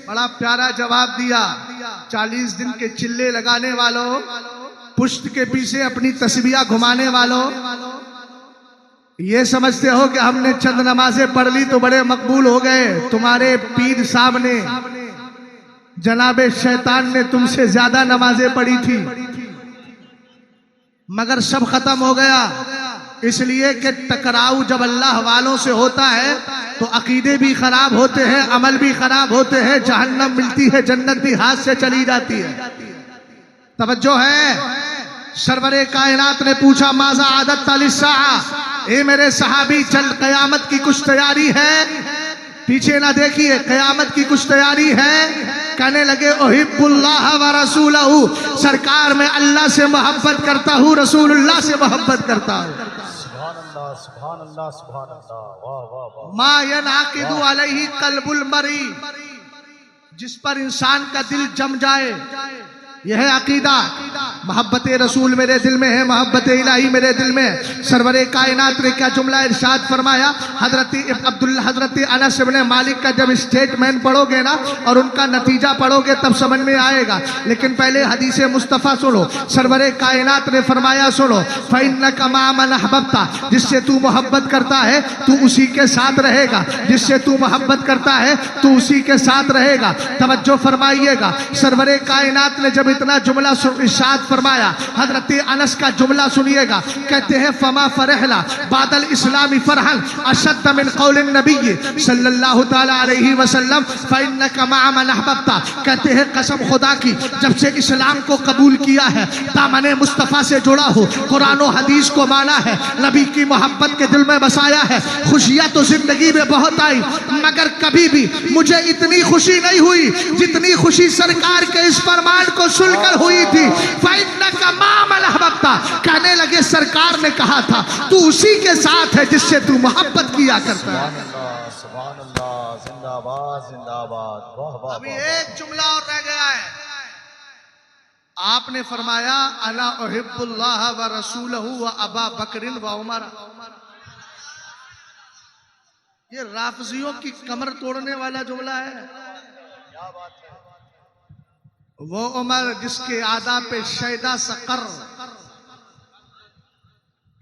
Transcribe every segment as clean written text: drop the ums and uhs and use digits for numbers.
बड़ा प्यारा जवाब दिया। 40 दिन के चिल्ले लगाने वालों, पुष्ट के पीछे अपनी तस्बीह घुमाने वालों, ये समझते हो कि हमने चंद नमाजें पढ़ ली तो बड़े मकबूल हो गए। तुम्हारे पीर साहब ने, जनाबे शैतान ने तुमसे ज्यादा नमाजें पढ़ी थी, मगर सब खत्म हो गया। इसलिए कि टकराव जब अल्लाह वालों से होता है तो अकीदे भी खराब होते हैं, अमल भी खराब होते हैं, जहन्नम मिलती है, जन्नत भी हाथ से चली जाती है। तवज्जो है। सरवरे कायनात ने पूछा माजा आदत तालिसा, ए मेरे सहाबी चल कयामत की कुछ तैयारी है? पीछे ना देखिए, कयामत की कुछ तैयारी है। कहने लगे ओहिब्बुल्लाह व रसूलहू, सरकार मैं अल्लाह से मोहब्बत करता हूँ, रसूलुल्लाह से मोहब्बत करता हूँ। सुभान अल्लाह सुभान अल्लाह, वाह वाह वाह। मा यनअक़िदु अलैहि क़ल्बुल मरी, जिस पर इंसान का दिल जम जाए, यह है अकीदा। मोहब्बत रसूल मेरे दिल में है, मोहब्बत इलाही मेरे दिल में है। सरवरे कायनात ने क्या जुमला इरशाद फरमाया। हजरत अनस इब्न मालिक का जब स्टेटमेंट पढ़ोगे ना और उनका नतीजा पढ़ोगे तब समझ में आएगा। लेकिन पहले हदीस मुस्तफ़ा सुनो। सरवरे कायनात ने फरमाया सुनो, फ़इन्नका मा मन अहबब्ता, जिससे तू मोहब्बत करता है तू उसी के साथ रहेगा, जिससे तू मोहब्बत करता है तू उसी के साथ रहेगा। तवज्जो फरमाइएगा। सरवरे कायनात ने जब इतना जुमला इरशाद फरमाया, हजरत अनस का जुमला सुनिएगा। कहते हैं फमा फरहला बादल इस्लामी फरहन अशद्द मिन कौलिन नबी सल्लल्लाहु तआला अलैहि वसल्लम फइन्नका मा मन अहबब्ता। कहते हैं कसम खुदा की, जब से इस्लाम को कबूल किया है, दामने मुस्तफ़ा से जुड़ा हो, कुरान और हदीस को माना है, नबी की मोहब्बत के दिल में बसाया है, खुशियां तो जिंदगी में बहुत आई, मगर कभी भी मुझे इतनी खुशी नहीं हुई जितनी खुशी सरकार के इस फरमान को सुनकर हुई थी। फ़इन्नका मा मन अहबब्ता, कहने लगे सरकार ने कहा था तू उसी के साथ है जिससे तू मोहब्बत किया करता है। सुभान अल्लाह, जिंदाबाद जिंदाबाद, वाह वाह। अभी एक जुमला और रह गया है। आपने फरमाया अला उहिब्बुल्लाह व रसूलहू व अबा बकरिन व उमर। ये राफजियों की कमर तोड़ने वाला जुमला है। क्या बात है। वो उमर जिसके आदा पे शैदा सकर,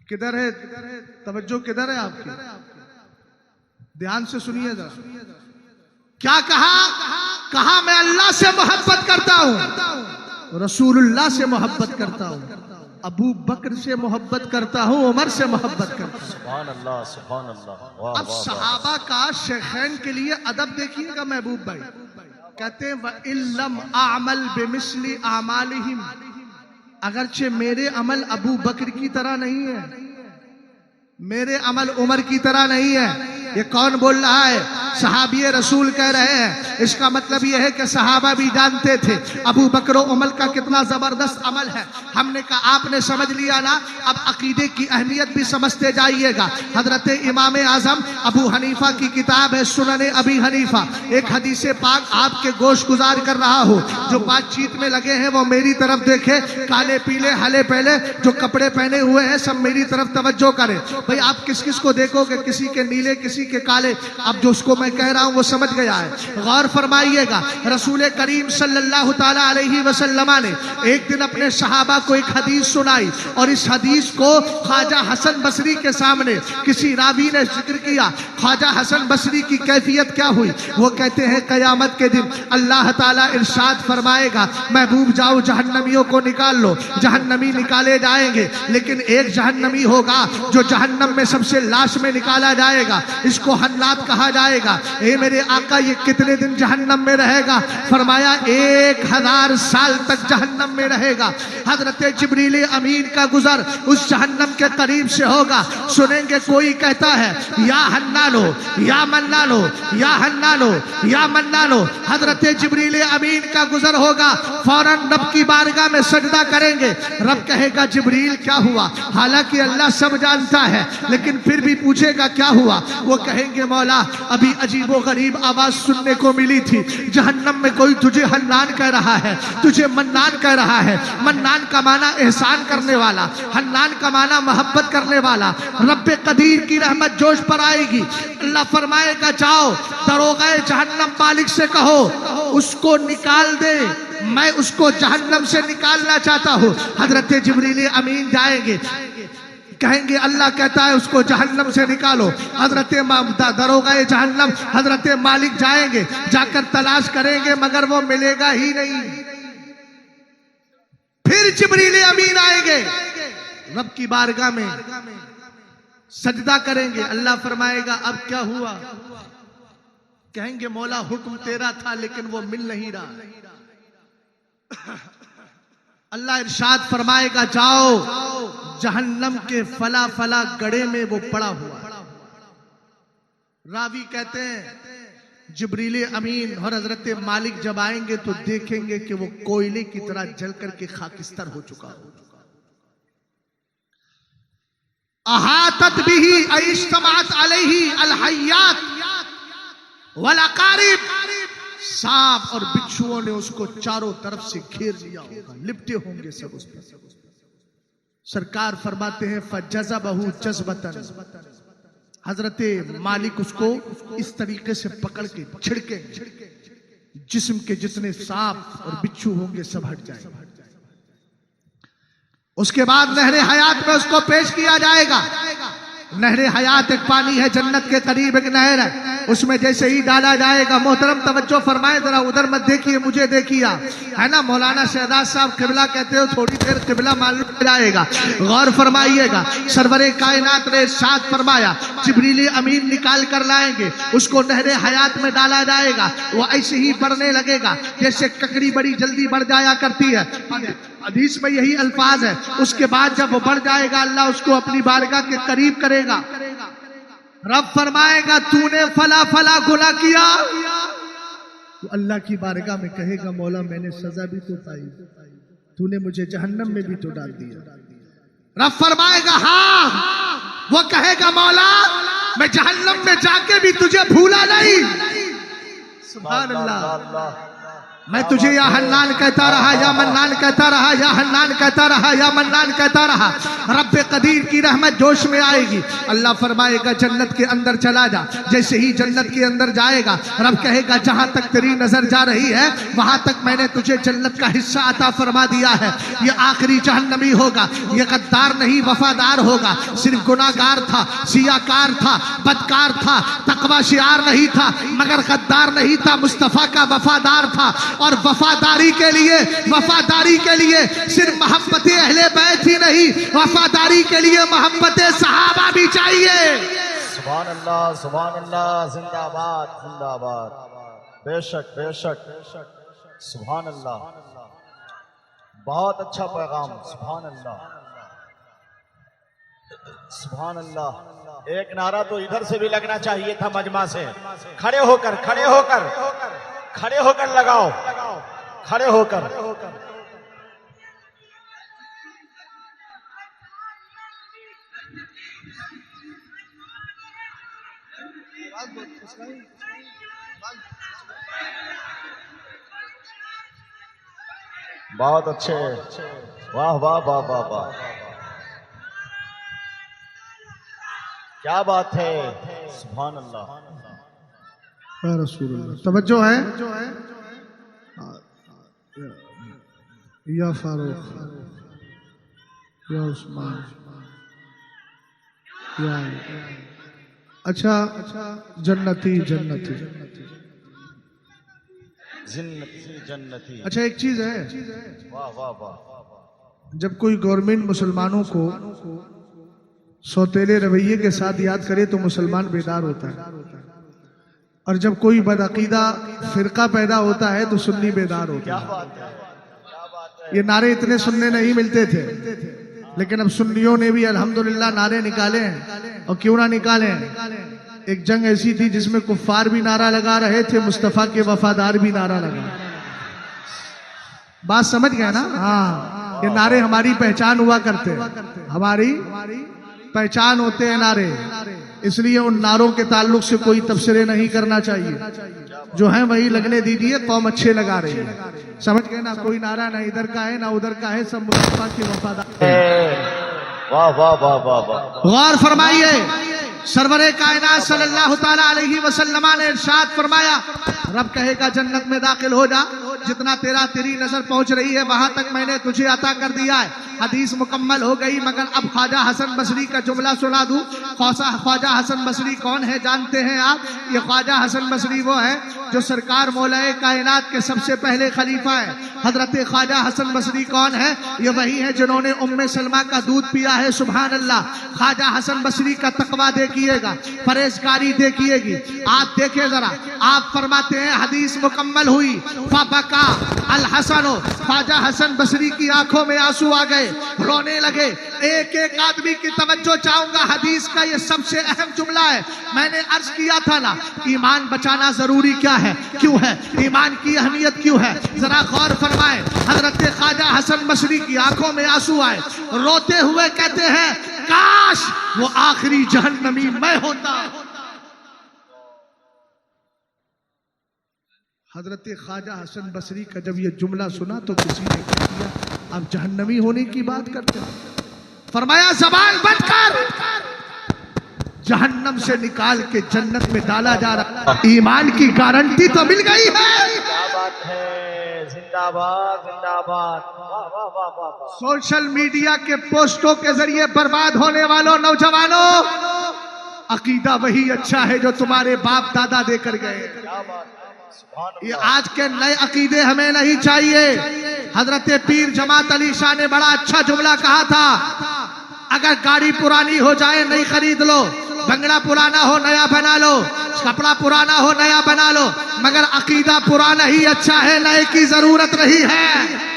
किधर है? तवज्जो किधर है आपकी? ध्यान से सुनिएगा। क्या कहा? कहा मैं अल्लाह से मोहब्बत करता हूं, रसूलुल्लाह से मोहब्बत करता हूं, अबू बकर से मोहब्बत करता हूं, उमर से मोहब्बत करता हूं। सुभान अल्लाह सुभान अल्लाह। अब सहाबा का शेखैन के लिए अदब देखिएगा महबूब भाई। कहते हैं व इल्लम आमल बिमिस्ली आमालिहिम, अगरचे मेरे अमल अबू बकर की तरह नहीं है, मेरे अमल उमर की तरह नहीं है। ये कौन बोल रहा है? सहाबी रसूल कह रहे हैं। इसका मतलब यह है कि सहाबा भी जानते थे अबू बकर उमर का कितना जबरदस्त अमल है। हमने कहा आपने समझ लिया ना, अब अकीदे की अहमियत भी समझते जाइएगा। हजरत इमाम आजम अबू हनीफा की किताब है सुनने अबी हनीफा। एक हदीस पाक आपके गोश गुजार कर रहा हो, जो बातचीत में लगे हैं वो मेरी तरफ देखे, काले पीले हले पहले जो कपड़े पहने हुए हैं सब मेरी तरफ तवज्जो करें। भाई आप किस किस को देखोगे, किसी के नीले किसी के काले। अब जो उसको मैं कह रहा हूं वो समझ गया है। गौर फरमाइएगा। रसूल करीम सल्लल्लाहु ताला अलैहि वसल्लम ने एक दिन अपने सहाबा को एक हदीस सुनाई और इस हदीस को ख्वाजा हसन बसरी के सामने किसी रावी ने जिक्र किया। ख्वाजा हसन बसरी की कैफियत क्या हुई? वो कहते हैं कयामत के दिन अल्लाह ताला इरशाद फरमाएगा महबूब जाओ जहन्नमियों को निकाल लो। जहन्नमी निकाले जाएंगे, लेकिन एक जहन्नमी होगा जो जहन्नम में सबसे लाश में निकाला जाएगा, इसको हन्नात कहा जाएगा। ए मेरे आका ये कितने दिन जहन्नम में रहेगा? फरमाया 1000 साल तक जहन्नम में रहेगा। हजरत जिब्रील अमीन का गुजर उस जहन्नम के करीब से होगा। सुनेंगे कोई कहता है या हन्नानो या मन्नानो या हन्नानो या मन्नानो। हजरत जिब्रील अमीन का गुजर होगा, फौरन रब की बारगाह में सजदा करेंगे। रब कहेगा जिब्रील क्या हुआ? हालांकि अल्लाह सब जानता है, लेकिन फिर भी पूछेगा क्या हुआ? वो कहेंगे मौला अभी अजीबो गरीब आवाज सुनने को मिली थी, जहन्नम में कोई तुझे हन्नान कह रहा है, तुझे मन्नान कह रहा है। मन्नान का माना एहसान करने वाला, हन्नान का माना मोहब्बत करने वाला। रब्बे कदीर की रहमत जोश पर आएगी। अल्लाह फरमाएगा जाओ दरोगा जहन्नम मालिक से कहो उसको निकाल दे, मैं उसको जहन्नम से निकालना चाहता हूँ। हजरत जिब्रील अमीन जाएंगे, कहेंगे अल्लाह कहता है उसको जहन्नम से निकालो। हजरत दरोगा जहन्नम हजरत मालिक जाएंगे, जाकर तलाश करेंगे मगर वो मिलेगा ही नहीं। फिर जिब्रील अमीन आएंगे, रब की बारगाह में सजदा करेंगे। अल्लाह फरमाएगा अब क्या हुआ? कहेंगे मौला हुक्म तेरा था लेकिन वो मिल नहीं रहा। अल्लाह इरशाद फरमाएगा जाओ जहन्नम के फला फला गड़े में वो पड़ा हुआ। रावी कहते हैं जिब्रील अमीन और हजरत मालिक जब आएंगे तो देखेंगे कि वो कोयले की तरह जल करके खाकिस्तर हो चुका हो। अहातत बिही अइश्तमात अलैहि अलहय्यात वल अकारिब, सांप और बिच्छुओं ने उसको चारों तरफ से घेर लिया होगा, लिपटे होंगे सब उस पर। सरकार फरमाते हैं फजज़बहु जज़बतन, हजरत मालिक उसको इस तरीके से पकड़ के छिड़के जिस्म के जितने सांप और बिच्छू होंगे सब हट जाएंगे। उसके बाद नहरे हयात में उसको पेश किया जाएगा। नहरे हयात एक पानी है, जन्नत के करीब एक नहर है, उसमें जैसे ही डाला जाएगा, मोहतरम तवज्जो फरमाए जरा, उधर मत देखिए मुझे देखिए, है ना। मौलाना शहजाद साहब किबला कहते हो, थोड़ी देर किबला मालूम हो जाएगा, गौर फरमाइएगा। सरवरे कायनात ने इरशाद फरमाया जिब्रील अमीन निकाल कर लाएंगे, उसको नहरे हयात में डाला जाएगा। वो ऐसे ही बढ़ने लगेगा जैसे ककड़ी बड़ी जल्दी बढ़ जाया करती है, हदीस में यही अल्फाज है। उसके बाद जब वो बढ़ जाएगा अल्लाह उसको अपनी बारगाह के करीब करेगा। रब फरमाएगा तूने फला फला गुनाह किया, तो अल्लाह की बारगाह में कहेगा मौला मैंने सजा भी तो पाई, तूने मुझे जहन्नम में भी तो डाल दिया। रब फरमाएगा हाँ, वो कहेगा मौला मैं जहन्नम में जाके भी तुझे भूला नहीं। सुभान अल्लाह, मैं तुझे या हन्नान कहता रहा, या मन्नान कहता रहा, या हन्नान कहता रहा, या मन्नान कहता रहा। रब्बे कदीर की रहमत जोश में आएगी। अल्लाह फरमाएगा जन्नत के अंदर चला जा। जैसे ही जन्नत के अंदर जाएगा रब कहेगा जहां तक तेरी नजर जा रही है वहां तक मैंने तुझे जन्नत का हिस्सा अता फरमा दिया है। ये आखिरी जहन्नमी होगा, ये गद्दार नहीं वफादार होगा। सिर्फ गुनाहगार था, सियाकार था, बदकार था, तकवा शियार नहीं था, मगर गद्दार नहीं था, मुस्तफा का वफादार था। और वफादारी के लिए सिर्फ मोहब्बत अहले बैत ही नहीं, वफादारी के लिए मोहब्बत सहाबा भी चाहिए। सुभान अल्लाह, जिंदाबाद जिंदाबाद, बेशक बेशक बेशक, सुभान अल्लाह, बहुत अच्छा पैगाम, सुभान अल्लाह सुभान अल्लाह। एक नारा तो इधर से भी लगना चाहिए था मजमा से, खड़े होकर खड़े होकर खड़े होकर लगाओ, खड़े होकर। बहुत अच्छे, वाह वाह वाह वाह वाह, क्या बात है, सुभान अल्लाह। तवज्जो है या फारूक या उस्मान या अच्छा जन्नती जन्नती जिन्नती जन्नती। अच्छा एक चीज है, वाह वाह वाह, जब कोई गवर्नमेंट मुसलमानों को सौतेले रवैये के साथ याद करे तो मुसलमान बेदार होता है, और जब कोई बदअकीदा फिरका पैदा होता है तो सुन्नी बेदार होता है। ये नारे इतने सुनने नहीं मिलते थे, लेकिन अब सुन्नियों ने भी अल्हम्दुलिल्लाह नारे निकाले हैं। और क्यों ना निकाले हैं, एक जंग ऐसी थी जिसमें कुफ्फार भी नारा लगा रहे थे, मुस्तफा के वफादार भी नारा लगा। बात समझ गए ना? हाँ, ये नारे हमारी पहचान हुआ करते हैं, हमारी पहचान होते हैं नारे। इसलिए उन नारों के ताल्लुक से कोई तबसरे नहीं करना चाहिए। जो है वही लगने दीजिए, कौम अच्छे लगा रही है। समझ गए ना? कोई नारा ना इधर का है ना उधर का है, सब मुस्तफा की वफादार। वाह वाह वाह वाह वाह। गौर फरमाइए, सरवरे कायनात सल्लल्लाहु ताला अलैहि वसल्लम ने इरशाद फरमाया, रब कहेगा जन्नत में दाखिल हो जा, जितना तेरी नजर पहुंच रही है वहां तक मैंने तुझे अता कर दिया है। हदीस मुकम्मल हो गई, मगर अब ख्वाजा हसन बसरी का जुमला सुना दूं। ख्वाजा हसन बसरी कौन है जानते हैं आप? ये ख्वाजा हसन बसरी वो है जो सरकार मौलाए कायनात के सबसे पहले खलीफा है। हजरत ख्वाजा हसन बसरी कौन है? ये वही है जिन्होंने उम्मे सलमा का दूध पिया है। सुभान अल्लाह। ख्वाजा हसन बसरी का तकवा देखिएगा, परहेजगारी देखिएगी। आप देखिए जरा, आप फरमाते हैं हदीस मुकम्मल हुई, फबका अल हसन, ख्वाजा हसन बसरी की आंखों में आंसू आ गए, रोने लगे। एक एक आदमी की तवज्जो चाहूंगा, हदीस का ये सबसे अहम जुमला है। मैंने अर्ज किया था ना, ईमान बचाना जरूरी क्या है, क्यों है, ईमान की अहमियत क्यों है, जरा गौर फरमाएं। हजरत ख्वाजा हसन बसरी की आंखों में आंसू आए, रोते हुए कहते हैं, काश वो आखिरी जहन्नमी मैं होता। हजरत ख्वाजा हसन बसरी का जब ये जुमला सुना तो किसी ने कह दिया, अब जहन्नमी होने की बात करते हैं। फरमाया ज़बान बंद कर, जहन्नम से निकाल के जन्नत में डाला जा रहा। ईमान की गारंटी तो मिल गई है। क्या बात है, जिंदाबाद जिंदाबाद। वाह वाह वाह वाह। सोशल मीडिया के पोस्टों के जरिए बर्बाद होने वालों नौजवानों, अकीदा वही अच्छा है जो तुम्हारे बाप दादा देकर गए। क्या बात है, सुभान ये अल्लाह। आज के नए अकीदे हमें नहीं चाहिए। हजरत पीर जमात अली शाह ने बड़ा अच्छा जुमला कहा था, अगर गाड़ी पुरानी हो जाए नई खरीद लो, बंगला पुराना हो नया बना लो, कपड़ा पुराना हो नया बना लो, मगर अकीदा पुराना ही अच्छा है, नए की जरूरत नहीं है।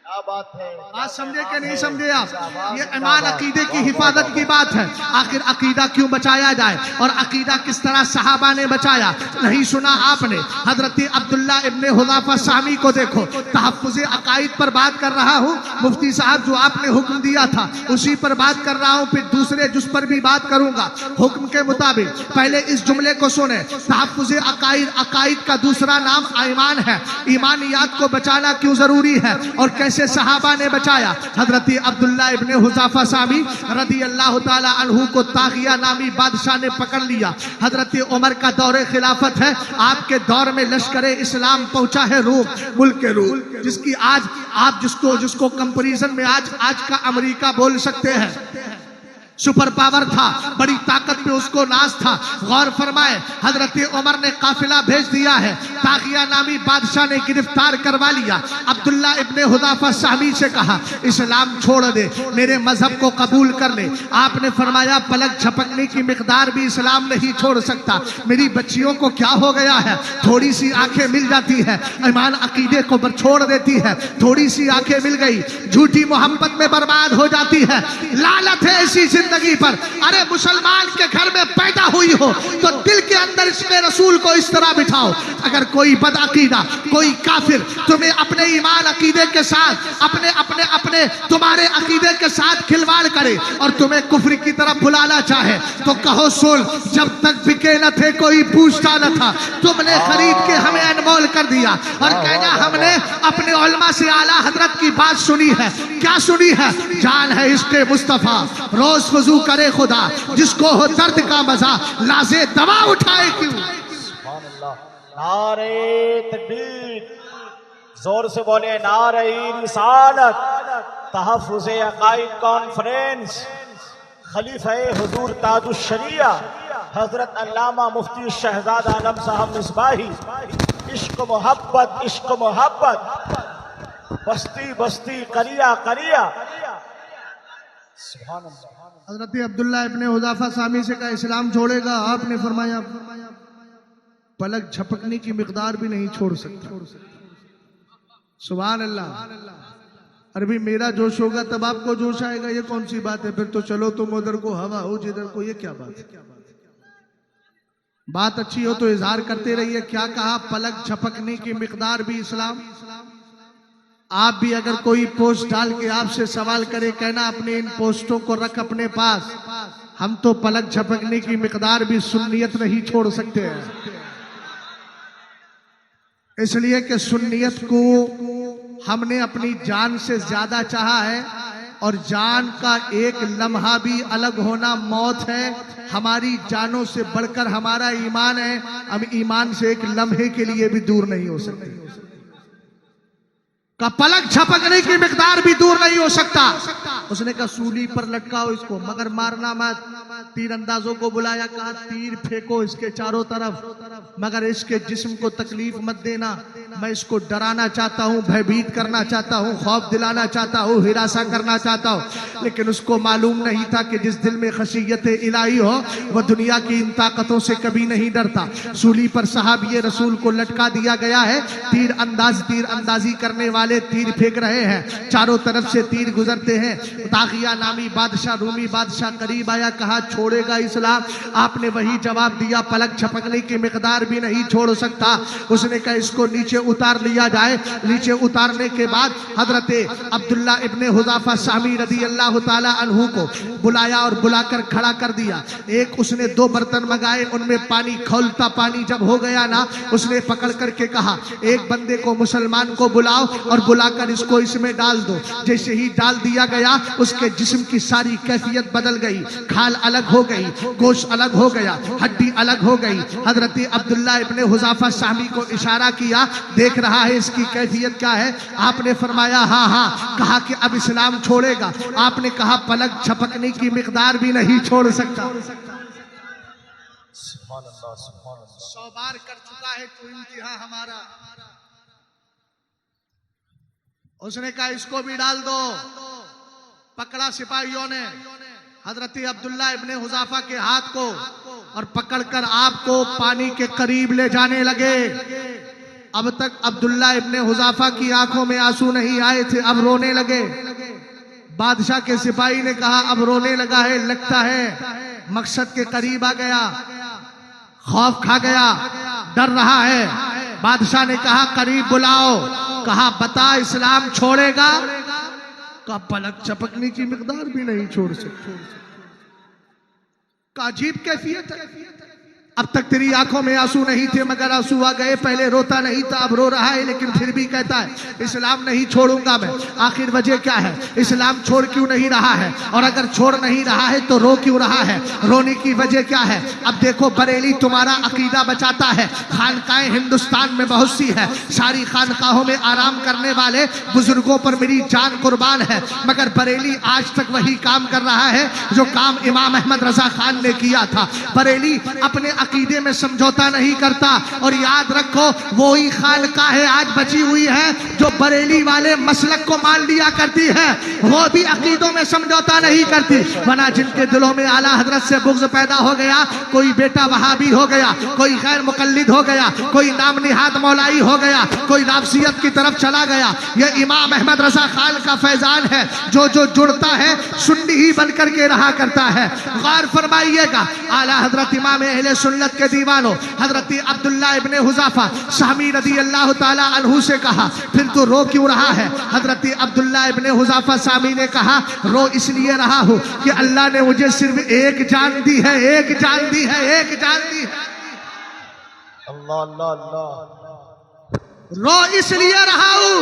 क्या बात है, बात समझे कि नहीं समझे आप? ये ईमान अकीदे की हिफाजत की बात है। आखिर अकीदा क्यों बचाया जाए और अकीदा किस तरह सहाबा ने बचाया, नहीं सुना आपने? हजरत अब्दुल्ला इब्ने हुज़ाफा सामी को देखो, तहफ़्फ़ुज़े अकाइद पर बात कर रहा हूँ, मुफ्ती साहब जो आपने हुक्म दिया था उसी पर बात कर रहा हूँ, फिर दूसरे जुज़ पर भी बात करूंगा हुक्म के मुताबिक। पहले इस जुमले को सुने, तहफ़्फ़ुज़े अकाइद, अकाइद का दूसरा नाम ईमान है। ईमानियात को बचाना क्यों जरूरी है और कैसे सहाबा ने बचाया। हजरत अब्दुल्ला इब्ने हुज़ाफा सामी रदी अल्लाह ताला अन्हु को तागिया नामी बादशाह ने पकड़ लिया। हजरत उमर का दौरे खिलाफत है, आपके दौर में लश्करे इस्लाम पहुंचा है रूम, मुल्क के रूम, जिसकी आज आप जिसको कंपैरिजन में आज का अमेरिका बोल सकते हैं। सुपर पावर था, बड़ी ताकत पे उसको नाज था। गौर फरमाए, हजरत उमर ने काफिला भेज दिया है, तागिया नामी बादशाह ने गिरफ्तार करवा लिया। अब्दुल्ला इब्ने हुज़ाफा सामी से कहा, इस्लाम छोड़ दे, मेरे मजहब को कबूल कर ले। आपने फरमाया, पलक झपकने की मिकदार भी इस्लाम नहीं छोड़ सकता। मेरी बच्चियों को क्या हो गया है, थोड़ी सी आंखें मिल जाती है, ईमान अकीदे को छोड़ देती है, थोड़ी सी आंखें मिल गई, झूठी मोहब्बत में बर्बाद हो जाती है। लालत है ऐसी जिंदगी पर। अरे मुसलमान के घर में पैदा हुई हो तो दिल के अंदर इसमें रसूल को इस तरह बिठाओ। अगर कोई बदअकीदा, कोई काफिर तुम्हें अपने ईमान अकीदे के साथ अपने तुम्हारे अकीदे के साथ खिलवाड़ करे और तुम्हें कुफ्र की तरफ बुलाना चाहे तो कहो, सुन, जब तक बिके न थे कोई पूछता न था, तुमने खरीद के हमें अनमोल कर दिया। और कहना, हमने अपने उलमा से आला हजरत की बात सुनी है। क्या सुनी है? जान है इश्क़े मुस्तफा, रोज वजू करे खुदा, जिसको हो दर्द का मजा लाजे दवा उठाए क्यों। सुभान अल्लाह। नारे तकबीर, जोर से बोले नारे रिसालत। तहफ़्फ़ुज़े अकाइद कॉन्फ्रेंस, खलीफा हुजूर ताजुश शरिया हजरत अल्लामा मुफ्ती शहजाद आलम साहब मिसबाही। इश्क मोहब्बत, इश्क मोहब्बत, बस्ती बस्ती, करिया करिया। सुभान अल्लाह। हजरत अब्दुल्ला इब्ने हुज़ाफा सामी से कहा, इस्लाम छोड़ेगा? आपने फरमाया, पलक झपकने की मिकदार भी नहीं छोड़ सकता। सुभान अल्लाह। अरे भाई, मेरा जोश होगा तब आपको जोश आएगा, ये कौन सी बात है? फिर तो चलो तुम उधर को हवा हो जिधर को, ये क्या बात है? बात अच्छी हो तो इजहार करते रहिए। क्या कहा? पलक झपकने की मिकदार भी इस्लाम। आप भी अगर कोई पोस्ट डाल के आपसे सवाल करे, कहना अपने इन पोस्टों को रख अपने पास, हम तो पलक झपकने की मिकदार भी सुन्नियत नहीं छोड़ सकते हैं, इसलिए कि सुन्नियत को हमने अपनी जान से ज्यादा चाहा है, और जान का एक लम्हा भी अलग होना मौत है। हमारी जानों से बढ़कर हमारा ईमान है, हम ईमान से एक लम्हे के लिए भी दूर नहीं हो सकते, का पलक झपकने की मिकदार भी दूर नहीं हो सकता। उसने कहा सूली पर लटकाओ इसको, मगर मारना मत। तीरंदाजों को बुलाया, कहा तीर फेंको इसके चारों तरफ, मगर इसके जिस्म को तकलीफ मत देना। मैं इसको डराना चाहता हूँ, भयभीत करना चाहता हूँ, खौफ दिलाना चाहता हूँ, हिरासा करना चाहता हूँ। लेकिन उसको मालूम नहीं था कि जिस दिल में खशियत इलाही हो वह दुनिया की इन ताकतों से कभी नहीं डरता। सूली पर साहबिये रसूल को लटका दिया गया है। तीर अंदाजी करने वाले तीर फेंक रहे हैं, चारों तरफ से तीर गुजरते हैं। तागिया नामी बादशाह, रूमी बादशाह करीब आया, कहा छोड़ेगा इस्लाम? आपने वही जवाब दिया, पलक झपकने की मिकदार भी नहीं छोड़ सकता। उसने कहा इसको नीचे उतार लिया जाए। नीचे उतारने के बाद हजरत अब्दुल्ला इब्ने हुज़ाफा सामी रदी अल्लाह ताला अन्हु को बुलाया और बुलाकर खड़ा कर दिया। एक उसने 2 बर्तन मंगाए, उनमें पानी, खौलता पानी जब हो गया ना, उसने पकड़ करके कहा एक बंदे को, मुसलमान को बुलाओ और बुलाकर इसको इसमें डाल दो। जैसे ही डाल दिया गया उसके जिस्म की सारी कैफियत बदल गई, खाल अलग हो गई, गोश्त अलग हो गया, हड्डी अलग हो गई। हजरत अब्दुल्ला इब्ने हुज़ाफा सामी को इशारा किया, देख रहा है इसकी कैफियत क्या है। आपने फरमाया हाँ हाँ। कहा कि अब इस्लाम छोड़ेगा? आपने कहा पलक झपकने की मिकदार भी नहीं छोड़ सकता। 100 बार कर चुका है तो इम्तिहान हमारा। उसने कहा इसको भी डाल दो। पकड़ा सिपाहियों ने हजरत अब्दुल्ला इब्ने हुज़ाफा के हाथ को और पकड़कर आपको पानी के करीब ले जाने लगे। अब तक अब्दुल्ला इब्ने हुज़ाफा की आंखों में आंसू नहीं आए थे, अब रोने लगे। बादशाह के सिपाही ने कहा अब रोने लगा है, लगता है मकसद के करीब आ गया, खौफ खा गया, डर रहा है। बादशाह ने कहा करीब बुलाओ। कहा बता इस्लाम छोड़ेगा? का पलक झपकने की मिकदार भी नहीं छोड़ सकते। का अजीब कैफियत है। अब तक तेरी आंखों में आंसू नहीं थे, मगर आंसू आ गए। पहले रोता नहीं था, अब रो रहा है, लेकिन फिर भी कहता है इस्लाम नहीं छोड़ूंगा मैं। आखिर वजह क्या है? इस्लाम छोड़ क्यों नहीं रहा है? और अगर छोड़ नहीं रहा है तो रो क्यों रहा है? रोने की वजह क्या है? अब देखो, बरेली तुम्हारा अकीदा बचाता है, खानकाएं हिंदुस्तान में बहुत सी है, सारी खानकाहों में आराम करने वाले बुजुर्गों पर मेरी जान कुर्बान है, मगर बरेली आज तक वही काम कर रहा है जो काम इमाम अहमद रजा खान ने किया था। बरेली अपने अकीदे में समझौता नहीं करता। और याद रखो, वही खानकाहें आज बची हुई है जो बरेली वाले मसलक को मान लिया करती है, वो भी अकीदों में समझौता नहीं करती। वरना जिनके दिलों में आला हजरत से बुग़्ज़ पैदा हो गया, कोई बेटा वहाबी हो गया, कोई गैर मुकल्लिद हो गया, कोई नाम निहाद मौलाई हो गया, कोई राफसियत की तरफ चला गया, ये इमाम अहमद रजा खान का फैजान है। जो जो जुड़ता है सुन्नी ही बनकर के रहा करता है। गौर फरमाइएगा, आला हजरत इमाम अहले सुन्नत के दीवानों हजरत अब्दुल्ला इब्ने हुज़ाफा सामी रदी अल्लाह ताला अन्हु से कहा फिर तो रो क्यों रहा है? हजरत अब्दुल्ला इब्ने हुज़ाफा सामी ने कहा रो इसलिए रहा हूं कि अल्लाह ने मुझे सिर्फ एक जान दी है, एक जान दी है, एक जान दी है। अल्लाह अल्लाह अल्लाह। रो इसलिए रहा हूं,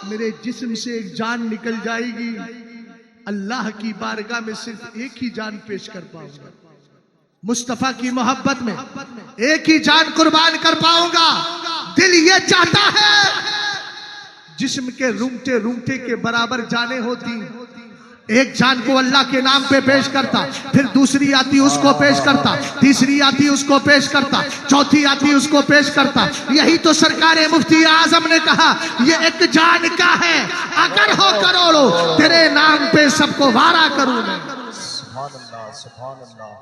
मेरे जिस्म से एक जान निकल जाएगी, अल्लाह की बारगाह में सिर्फ एक ही जान पेश कर पाऊंगा, मुस्तफा की मोहब्बत में एक ही जान कुर्बान कर पाऊंगा। दिल ये चाहता है जिस्म के रूंगटे रूंगटे के बराबर जाने होती, एक जान को अल्लाह के नाम पे पेश करता, फिर दूसरी आती उसको पेश करता, तीसरी आती उसको पेश करता, चौथी आती उसको पेश करता। यही तो सरकार मुफ्ती आजम ने कहा, ये एक जान का है, अगर हो करोड़ों तेरे नाम पे सबको वारा करूं मैं। सुभान अल्लाह, सुभान अल्लाह।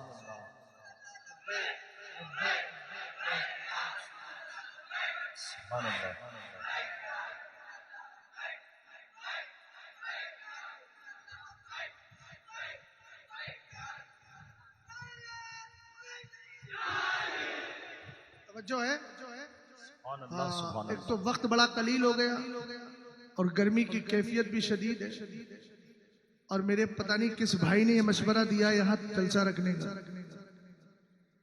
सुभान अल्लाह। जो है हाँ, एक तो वक्त बड़ा कलील हो गया और गर्मी की कैफियत भी शदीद है, और मेरे पता नहीं किस भाई ने ये मशवरा दिया यहाँ जलसा रखने का,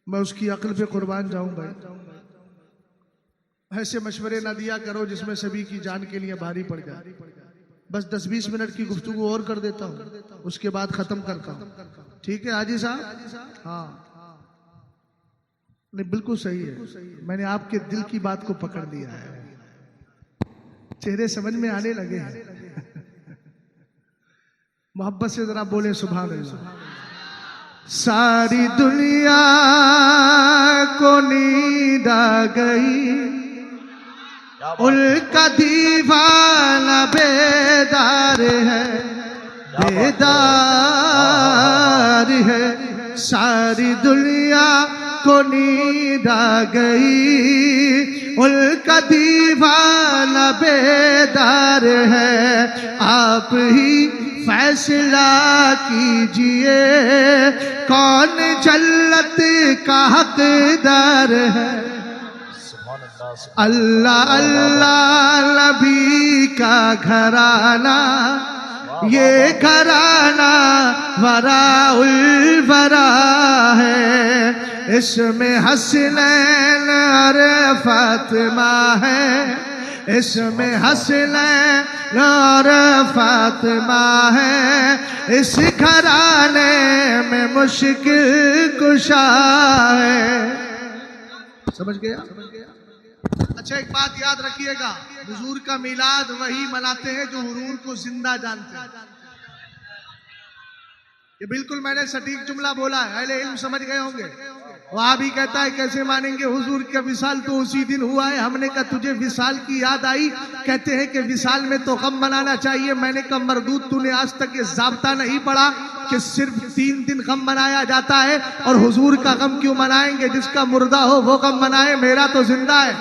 मैं उसकी अक्ल पे कुर्बान जाऊं भाई। ऐसे मशवरे ना दिया करो जिसमें सभी की जान के लिए भारी पड़ जाए। बस 10-20 मिनट की गुफ्तगू और कर देता हूँ, उसके बाद खत्म करता हूँ। ठीक है हाजी साहब? हाँ नहीं बिल्कुल सही है, मैंने आपके दिल की बात को पकड़ लिया है, चेहरे समझ में आने लगे हैं। मोहब्बत से जरा बोले सुभान अल्लाह। सारी दुनिया को नींद आ गई, उनका दीवाना बेदार है, बेदार है। सारी दुनिया को नींद आ गई, उनका दीवाना बेदार है। आप ही फैसला कीजिए कौन जन्नत का हकदार है। अल्लाह अल्लाह नबी का घराना, ये घराना वराउल वरा है। इसमें हसनैन और फातिमा है, इसमें हसनैन और फातिमा है। इस घराने में मुश्किल कुशा है। समझ गया? अच्छा एक बात याद रखिएगा, हुजूर का मिलाद वही मनाते हैं जो हुजूर को जिंदा जानते हैं। ये बिल्कुल मैंने सटीक जुमला बोला है, अहले इल्म समझ गए होंगे। वहां भी कहता है कैसे मानेंगे हुजूर का विसाल तो उसी दिन हुआ है। हमने कहा तुझे विसाल की याद आई, कहते हैं कि विसाल में तो गम मनाना चाहिए। मैंने कहा मरदूद तूने आज तक ये जाब्ता नहीं पढ़ा कि सिर्फ 3 दिन गम मनाया जाता है, और हुजूर का गम क्यों मनाएंगे? जिसका मुर्दा हो वो गम मनाए, मेरा तो जिंदा है।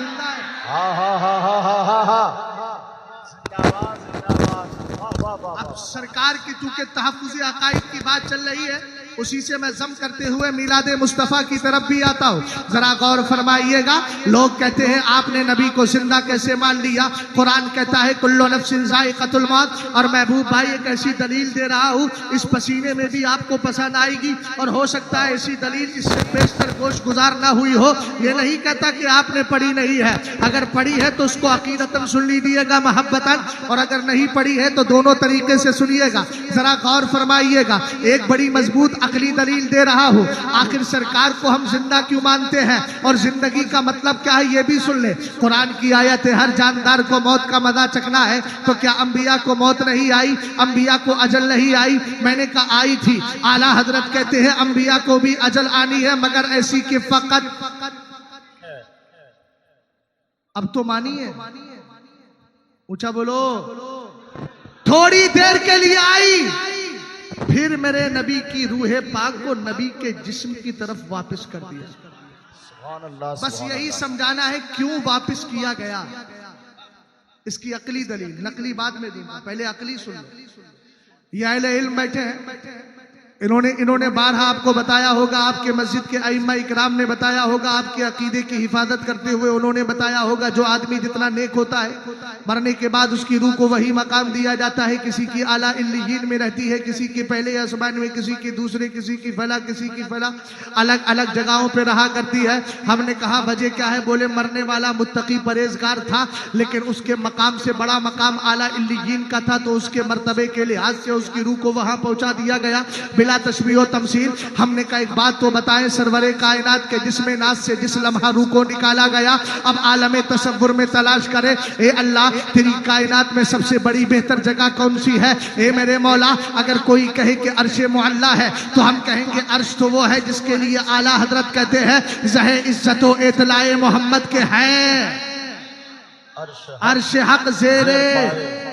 अब सरकार की चूंकि तहफ्फुज़ अकाइद की बात चल रही है, उसी से मैं जम करते हुए मिलाद मुस्तफ़ा की तरफ भी आता हूँ। जरा गौर फरमाइएगा। लोग कहते हैं आपने नबी को जिंदा कैसे मान लिया? कुरान कहता है कुल्लु नफ्सिन ज़ाइक़तुल मौत, और महबूब भाई एक ऐसी दलील दे रहा हूँ, इस पसीने में भी आपको पसंद आएगी, और हो सकता है ऐसी दलील इससे बेशतर गोश गुजार ना हुई हो। ये नहीं कहता कि आपने पढ़ी नहीं है, अगर पढ़ी है तो उसको अकीदतन सुन लीजिएगा मोहब्बतन, और अगर नहीं पढ़ी है तो दोनों तरीके से सुनिएगा। जरा गौर फरमाइएगा। एक बड़ी मजबूत अकली दलील दे रहा हूं। आखिर सरकार को हम जिंदा क्यों मानते हैं और जिंदगी का मतलब क्या है ये भी सुन ले। कुरान की आयत है हर जानदार को मौत का मजा चखना है, तो क्या अंबिया को मौत नहीं आई? अंबिया को अजल नहीं आई? मैंने कहा आई थी। आला हजरत कहते हैं अंबिया को भी अजल आनी है, मगर ऐसी कि फकत। अब तो मानिए, ऊंचा बोलो। थोड़ी देर के लिए आई, फिर मेरे नबी की रूहे पाक को नबी के जिस्म की तरफ वापस कर दिया। बस यही समझाना है क्यों वापस किया गया। इसकी अकली दलील, नकली बाद में दूंगा, पहले अकली सुन लो। ये अहले इल्म बैठे हैं, इन्होंने बारहा आपको बताया होगा, आपके मस्जिद के अइम्मा इकराम ने बताया होगा, आपके अकीदे की हिफाजत करते हुए उन्होंने बताया होगा, जो आदमी जितना नेक होता है मरने के बाद उसकी रूह को वही मकाम दिया जाता है। किसी की आला इल्लियीन में रहती है, किसी के पहले आसमान में, किसी की दूसरे, किसी की फला, किसी की फला, अलग अलग जगहों पर रहा करती है। हमने कहा वजह क्या है? बोले मरने वाला मुत्तकी परहेजगार था, लेकिन उसके मकाम से बड़ा मकाम आला इल्लियीन का था, तो उसके मर्तबे के लिहाज से उसकी रूह को वहां पहुंचा दिया गया बिला तशबीह तमसील। हमने कहा एक बात तो बताएं, सरवरे कायनात के जिस्म नाज से जिस लम्हा रूह को निकाला गया, अब आलम तसव्वुर में तलाश करे, ए अल्लाह तेरी कायनात में सबसे बड़ी बेहतर जगह कौन सी है? ए मेरे मौला, अगर कोई कहे कि अर्श मुअल्ला है, तो हम कहेंगे अर्श तो वो है जिसके लिए आला हजरत कहते हैं ज़हे इज्जत व इतलाए मोहम्मद के हैं अर्श हक ज़ेरे।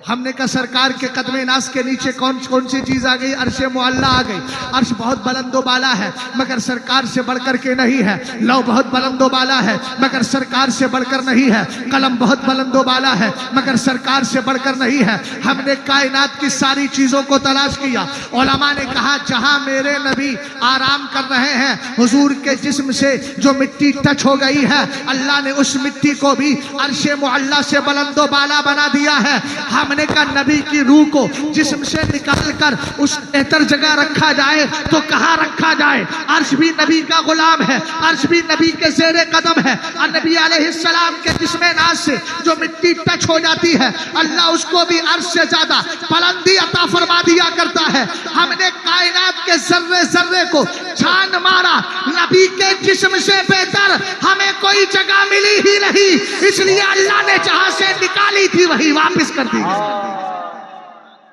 हमने कहा सरकार के कदमे नास के नीचे कौन कौन सी चीज आ गई? अर्श मुअल्ला आ गई। अर्श बहुत बुलंदो बाला है, मगर सरकार से बढ़कर के नहीं है। लौ बहुत बुलंदो बाला है, मगर सरकार से बढ़कर नहीं है। कलम बहुत बुलंदो बाला है, मगर सरकार से बढ़कर नहीं है। हमने कायनात की सारी चीजों को तलाश किया। उलमा ने कहा जहां मेरे नबी आराम कर रहे हैं, हुजूर के जिस्म से जो मिट्टी टच हो गई है, अल्लाह ने उस मिट्टी को भी अर्श मुअल्ला से बुलंदो बाला बना दिया है। हम हमने कहा नबी की रूह को जिस्म से निकाल कर उस बेहतर जगह रखा जाए तो कहाँ रखा जाए? अर्श भी नबी का गुलाम है, अर्श भी नबी के ज़ेरे कदम है। और नबी अलैहिस्सलाम के जिस्म नाज से जो मिट्टी टच हो जाती है, अल्लाह उसको भी अर्श से ज्यादा बुलंदी अता फरमा दिया करता है। हमने कायनात के जर्रे जर्रे को छान मारा, नबी के जिस्म से बेहतर हमें कोई जगह मिली ही नहीं, इसलिए अल्लाह ने जहां से निकाली थी वही वापस कर दी।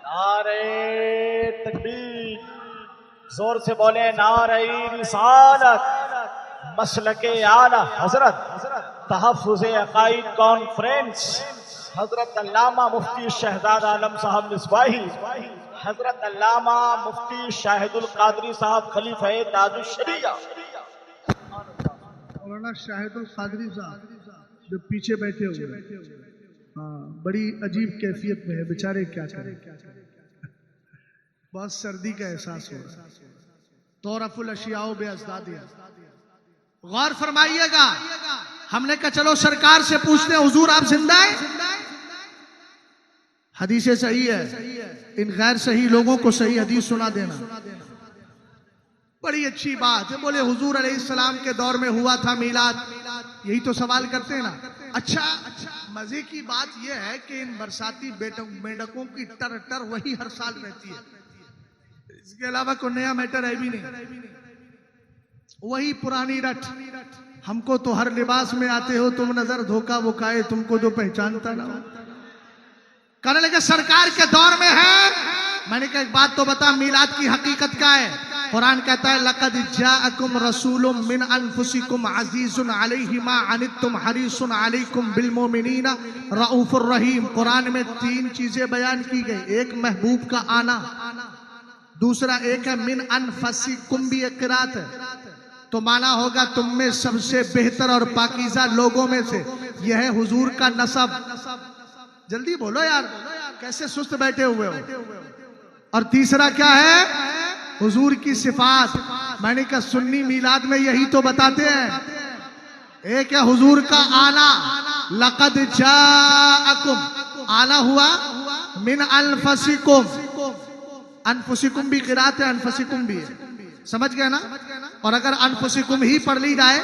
नारे तकबीर, जोर से बोले नारे रिसालत, मसलके आला हजरत तहफ़्फ़ुज़ अक़ाइद कॉन्फ्रेंस, हजरत अल्लामा मुफ्ती शहजाद आलम साहब मिसबाही, हजरत अल्लामा मुफ्ती शाहिदुल कादरी साहब खलीफा ताजुश शरिया, मौलाना शाहिदुल कादरी साहब जो पीछे बैठे हुए हैं, हाँ, बड़ी अजीब कैफियत में है बेचारे, क्या करें, बहुत सर्दी का एहसास हो रहा है। तौरफुल अशियाओ बेअज़दादिया, गौर फरमाइएगा। हमने कहा चलो सरकार से पूछते हैं, हुजूर आप जिंदा हैं? हदीस सही है, इन गैर सही लोगों को सही हदीस सुना देना बड़ी अच्छी बात है। बोले हुजूर अलैहिस्सलाम के दौर में हुआ था मीलाद, यही तो सवाल करते हैं ना। अच्छा, मजे की बात यह है कि इन बरसाती मेढकों की टर टर वही हर साल रहती है, इसके अलावा कोई नया मैटर है भी नहीं, वही पुरानी रट। हमको तो हर लिबास में आते हो तुम, नजर धोखा वो खाए तुमको जो पहचानता ना हो। कहने लगे सरकार के दौर में है। मैंने कहा एक बात तो बता, मीलाद की हकीकत क्या है? कुरान कहता है लक़द जाअकुम रसूलुम मिन अनफुसिकुम अज़ीज़ुन अलैहि मा अनित्तुम हरीसुन अलैकुम बिल मोमिनीना रऊफ़ुर रहीम। कुरान में तीन चीजें बयान की गई, एक महबूब का आना, दूसरा एक है मिन अनफुसिकुम भी एक किरात है, तो माना होगा तुम में सबसे बेहतर और पाकीज़ा लोगों में से यह है हुजूर का नसब। जल्दी बोलो यार, कैसे सुस्त बैठे हुए हो। और तीसरा क्या है? हुजूर की सिफात। मैंने कहा सुन्नी मीलाद में यही तो बताते हैं। एक है हुजूर का आना, लक़द जाअकुम, आना हुआ मिन अनफुसिकुम, अनफुसिकुम भी किरात है, अनफुसिकुम भी है, समझ गए ना। और अगर अनफुसिकुम ही पढ़ ली जाए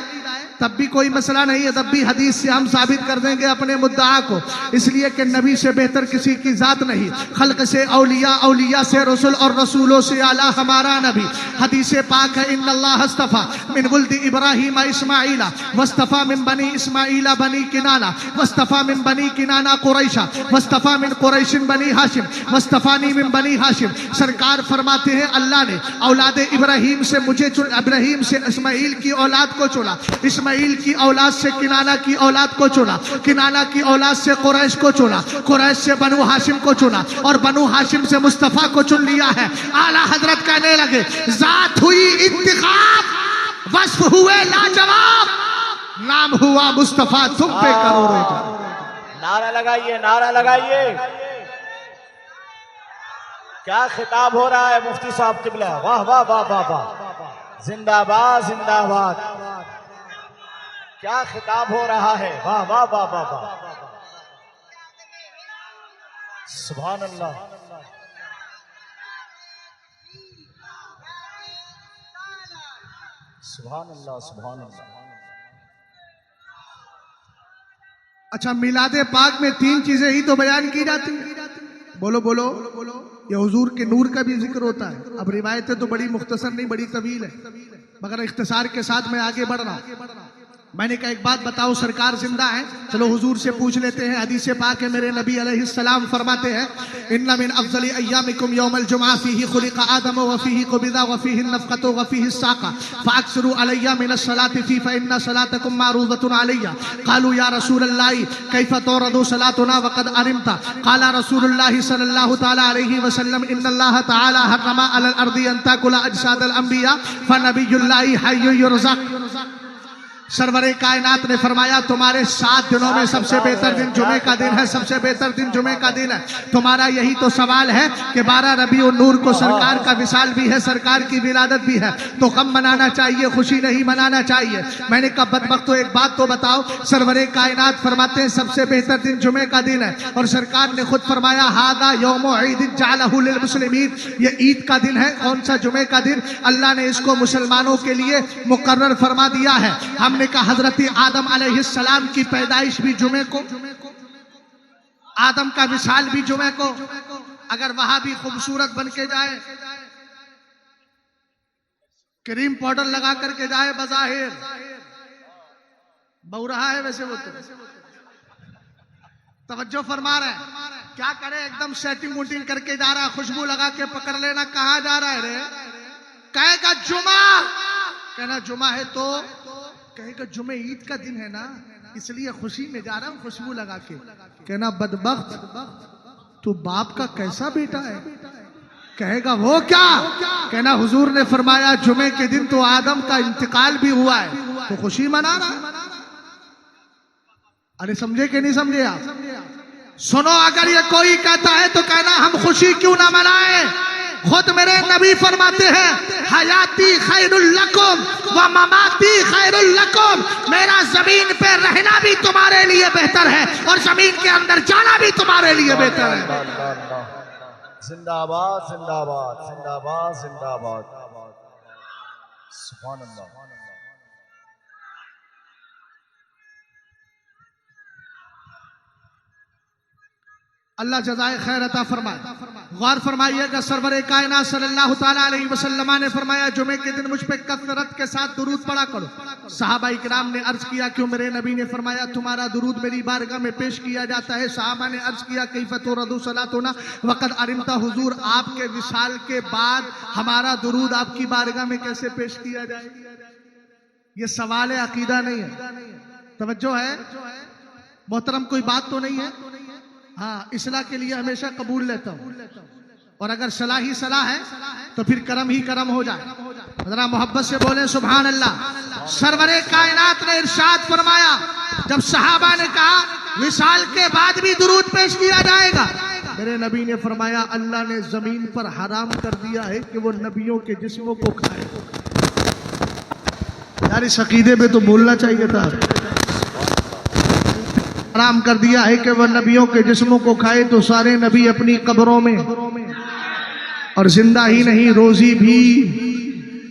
तब भी कोई मसला नहीं है, तब भी हदीस से हम साबित कर देंगे अपने मुद्दा को, इसलिए कि नबी से बेहतर किसी की जात नहीं। खल्क से औलिया, औलिया से रसूल और रसूलों से आला हमारा नबी। हदीस पाक है इन्नल्लाह अस्तफा मिन वुल्द इब्राहीम इस्माइला वस्तफा मिन बनी इस्माइला बनी किनाना वस्तफा मिन बनी किनाना कुरैशा वस्तफा मिन कुरैशिन बनी हाशिम वस्तफानी मिन बनी हाशिम। सरकार फरमाते हैं अल्लाह ने औलाद इब्राहीम से मुझे इब्राहीम से इस्माइल की औलाद को चुना, इस्माइल की औलाद से किनाना की औलाद को चुना, किनाना की औलाद से कुरैश को चुना, कुरैश से बनु हाशिम को चुना और बनु हाशिम से मुस्तफा को चुन लिया है। आला हजरत कहने लगे जात हुई इंतखाब, वस्फ हुए लाजवाब, नाम हुआ मुस्तफा तुम पे करोड़ों का। नारा लगाइए, नारा लगाइए। क्या खिताब हो रहा है मुफ्ती साहब किबला, वाह वाह वाह वाह वाह, जिंदाबाद जिंदाबाद। क्या खिताब हो रहा है, वाह वाह वाह वाह वाह, सुभान अल्लाह। सुभान अल्लाह, सुभान अल्लाह। अच्छा, मिलादे पाक में तीन चीजें ही तो बयान की जाती हैं। बोलो बोलो, ये हुजूर के नूर का भी जिक्र होता है। अब रिवायतें तो बड़ी मुख्तसर नहीं, बड़ी तवील है, मगर इख्तिसार के साथ मैं आगे बढ़ रहा हूं। मैंने कहा एक बात बताओ, सरकार जिंदा है, चलो हुजूर से पूछ लेते हैं। हदीस पाक है, मेरे नबी अलैहिस्सलाम फरमाते हैं इन्ना मिन अफजली अय्यामिकुम यौमल जुमा फीही खुलिका आदम व फीही कुबिदा व फीही नफ़क़तु व फीही साक़ा फ़अक्सिरू अलैया मिन अस्सलाति फ़ी फ़इन्ना सलातकुम मारूज़तुन अलैया। क़ालू या रसूलल्लाह कैफ़ तुरदु सलातुना व क़द अरिमता। क़ाला रसूलुल्लाह सल्लल्लाहु तआला अलैहि वसल्लम इन्नल्लाह तआला हर्रमा अलल अर्दि अन ताकुला अजसादल अंबिया फ़नबियुल्लाहि हय्युन युरज़क़। सरवरे कायनात ने फरमाया तुम्हारे 7 दिनों में सबसे बेहतर दिन जुमे का दिन है, सबसे बेहतर दिन जुमे का दिन है। तुम्हारा यही तो सवाल है कि 12 रबीउन नूर को सरकार का विसाल भी है, सरकार की विलादत भी है, तो गम मनाना चाहिए, खुशी नहीं मनाना चाहिए। मैंने कहा बदबख्तो एक बात तो बताओ, सरवरे कायनात फरमाते हैं सबसे बेहतर दिन जुमे का दिन है, और सरकार ने खुद फरमाया हादा यौमो ईद जालहु लिल मुस्लिमीन, ये ईद का दिन है। कौन सा जुमे का दिन? अल्लाह ने इसको मुसलमानों के लिए मुकर्रर फरमा दिया है। हमने कहा हजरत आदम अलैहिस्सलाम की पैदाइश भी जुमे को, आदम का विसाल भी जुमे को। अगर वहां भी खूबसूरत बन के जाए, क्रीम पाउडर लगा करके जाए, बज़ाहिर बहु रहा है, वैसे वो तो तवज्जो फरमा रहे हैं, क्या करे एकदम सेटिंग वुटिंग करके जा रहा है, खुशबू लगा के पकड़ लेना, कहां जा रहा है रे? कहेगा जुमा, कहना जुमा है तो कहेगा जुमे ईद का दिन है ना, इसलिए खुशी में जा रहा हूं खुशबू लगा के। कहना बदबख्त तू बाप का कैसा बेटा है? कहेगा वो क्या? कहना हुजूर ने फरमाया जुमे के दिन तो आदम का इंतकाल भी हुआ है, तो खुशी मना रहा है। अरे समझे कि नहीं समझे आप? सुनो, अगर ये कोई कहता है तो कहना हम खुशी क्यों ना मनाएं? खुद मेरे नबी फरमाते हैं हयाती खैरुल लकुम व ममाती खैरुल लकुम, मेरा जमीन पे रहना भी तुम्हारे लिए बेहतर है और जमीन के अंदर जाना भी तुम्हारे लिए बेहतर है। जिंदाबाद जिंदाबाद जिंदाबाद जिंदाबाद, सुभान अल्लाह। अल्लाह जज़ाए खैर अता फरमाए। गौर फरमाइएगा, सरवरे कायनात सल्लल्लाहु ताला अलैहि वसल्लम ने फरमाया जुमे के दिन मुझ पे कसरत के साथ दुरूद पढ़ा करो। सहाबा इकराम ने अर्ज किया क्यों? मेरे नबी ने फरमाया तुम्हारा दुरूद मेरी बारगाह में पेश किया जाता है। सहाबा ने अर्ज किया कैफ़ तुरदु सलातुना वक़द अरिमता, हुजूर आपके विसाल के बाद हमारा दुरूद आपकी बारगाह में कैसे पेश किया जाए? ये सवाल है, अकीदा नहीं है। तवज्जो है मोहतरम, कोई बात तो नहीं है। हाँ, इसलाह के लिए हमेशा कबूल लेता हूं, और अगर सलाह ही सलाह है तो फिर करम ही करम हो जाए। जरा मोहब्बत से बोले सुभान अल्लाह। सरवरे कायनात ने इरशाद फरमाया, जब सहाबा ने कहा विसाल के बाद भी दुरूद पेश किया जाएगा, मेरे नबी ने फरमाया अल्लाह ने जमीन पर हराम कर दिया है कि वो नबियों के जिस्मों को खाए। यार इस अकीदे पे तो बोलना चाहिए था। हराम कर दिया है कि वह नबियों के जिस्मों को खाए, तो सारे नबी अपनी कब्रों में, और जिंदा ही नहीं रोजी भी।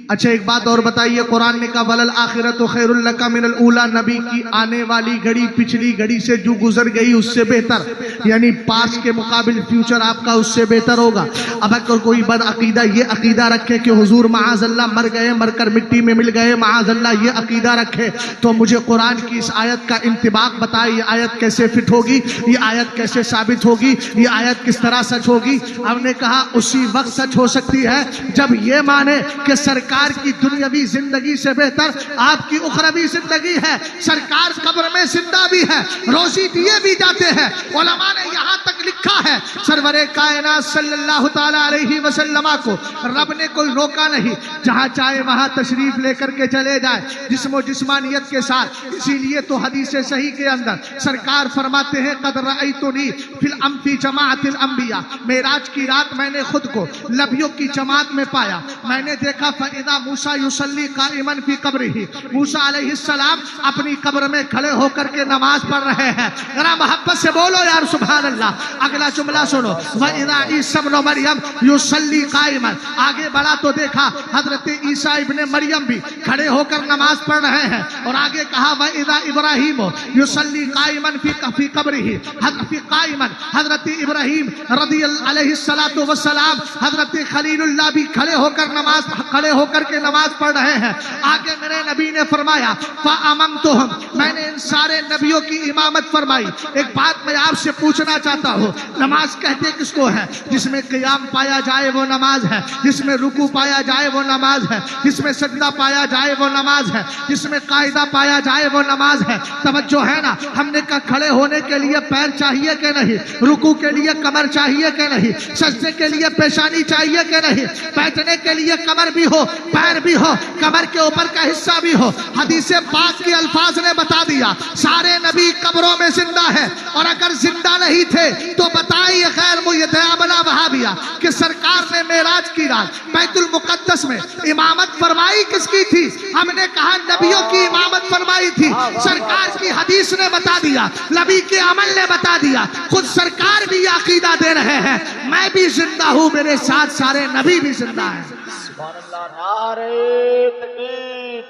अच्छा एक बात और बताइए, कुरान ने कहा वलल आखिरतु खैरुल लका मिनल ऊला, नबी की आने वाली घड़ी पिछली घड़ी से जो गुजर गई उससे बेहतर, यानी पास के मुकाबिल फ्यूचर आपका उससे बेहतर होगा। अब अगर कोई बद अकीदा ये अकीदा रखे कि हुजूर माअज़ल्लाह मर गए, मरकर मिट्टी में मिल गए, माअज़ल्लाह ये अकीदा रखे, तो मुझे कुरान की इस आयत का इंतिबाक बताए, ये आयत कैसे फिट होगी, ये आयत कैसे साबित होगी, ये आयत किस तरह सच होगी? हमने कहा उसी वक्त सच हो सकती है जब ये माने कि सरकार की दुनियावी जिंदगी से बेहतर आपकी उखरवी जिंदगी है। सरकार कब्र में जिंदा भी है, रोजी दिए भी जाते हैं। उलमा ने यहाँ तक लिखा है सरवरे कायनात सल्लल्लाहु ताला अलैहि वसल्लम को रब ने कोई रोका नहीं, जहाँ चाहे वहाँ तशरीफ लेकर के चले जाए जिस्मो जिस्मानियत के साथ। इसीलिए तो हदीस सही के अंदर सरकार फरमाते हैं कद रअयतुनी फिल अम्फी जमाअतिल अंबिया, मेराज की रात मैंने खुद को नबियों की जमात में पाया। मैंने देखा फइदा मूसा युसल्ली काइमन फी कब्रिही, मूसा अलैहिस्सलाम अपनी कब्र में खड़े होकर के नमाज पढ़ रहे हैं। जरा मोहब्बत से बोलो यार सुभान अल्लाह। अगला जुमला सुनो, वइदा ईसा इब्न मरियम युसल्ली काइमन, आगे बढ़ा तो देखा हजरत ईसा इब्न मरियम भी खड़े होकर नमाज पढ़ रहे हैं। और आगे कहा वइदा इब्राहीम युसल्ली काइमन फी कब्रिही, फी काइमन, हजरत इब्राहीम रदियल्लाहु अलैहिस्सलातु वस्सलाम हजरत खलीलुल्लाह भी खड़े होकर के नमाज पढ़ रहे हैं। आगे मेरे नबी ने फरमाया फ़अममतुहुम, मैंने इन सारे नबियों की इमामत फरमाई। एक बात मैं आपसे पूछना चाहता हूँ, नमाज कहते किसको है? जिसमें क़ियाम पाया जाए वो नमाज है, जिसमें रुकू पाया जाए वो नमाज है, जिसमें सजदा पाया जाए वो नमाज है, जिसमें कायदा पाया जाए वो नमाज है। तवज्जो है ना? हमने कहा खड़े होने के लिए पैर चाहिए कि नहीं, रुकू के लिए कमर चाहिए कि नहीं, सजदे के लिए पेशानी चाहिए कि नहीं, बैठने के लिए कमर भी हो, पैर भी हो, कमर के ऊपर का हिस्सा भी हो। हदीस पाक के अल्फाज ने बता दिया सारे नबी कब्रों में जिंदा है, और अगर जिंदा नहीं थे तो बताइए खैर मुय्यदयाबना वहाबिया कि सरकार ने मेराज की रात बैतुल मुकद्दस में इमामत फरमाई किसकी थी? हमने कहा नबियों की इमामत फरमाई थी। सरकार की हदीस ने बता दिया, नबी के अमल ने बता दिया, खुद सरकार भी अकीदा दे रहे हैं मैं भी जिंदा हूं, मेरे साथ सारे नबी भी जिंदा है। सुभान अल्लाह, नारे तकबीर,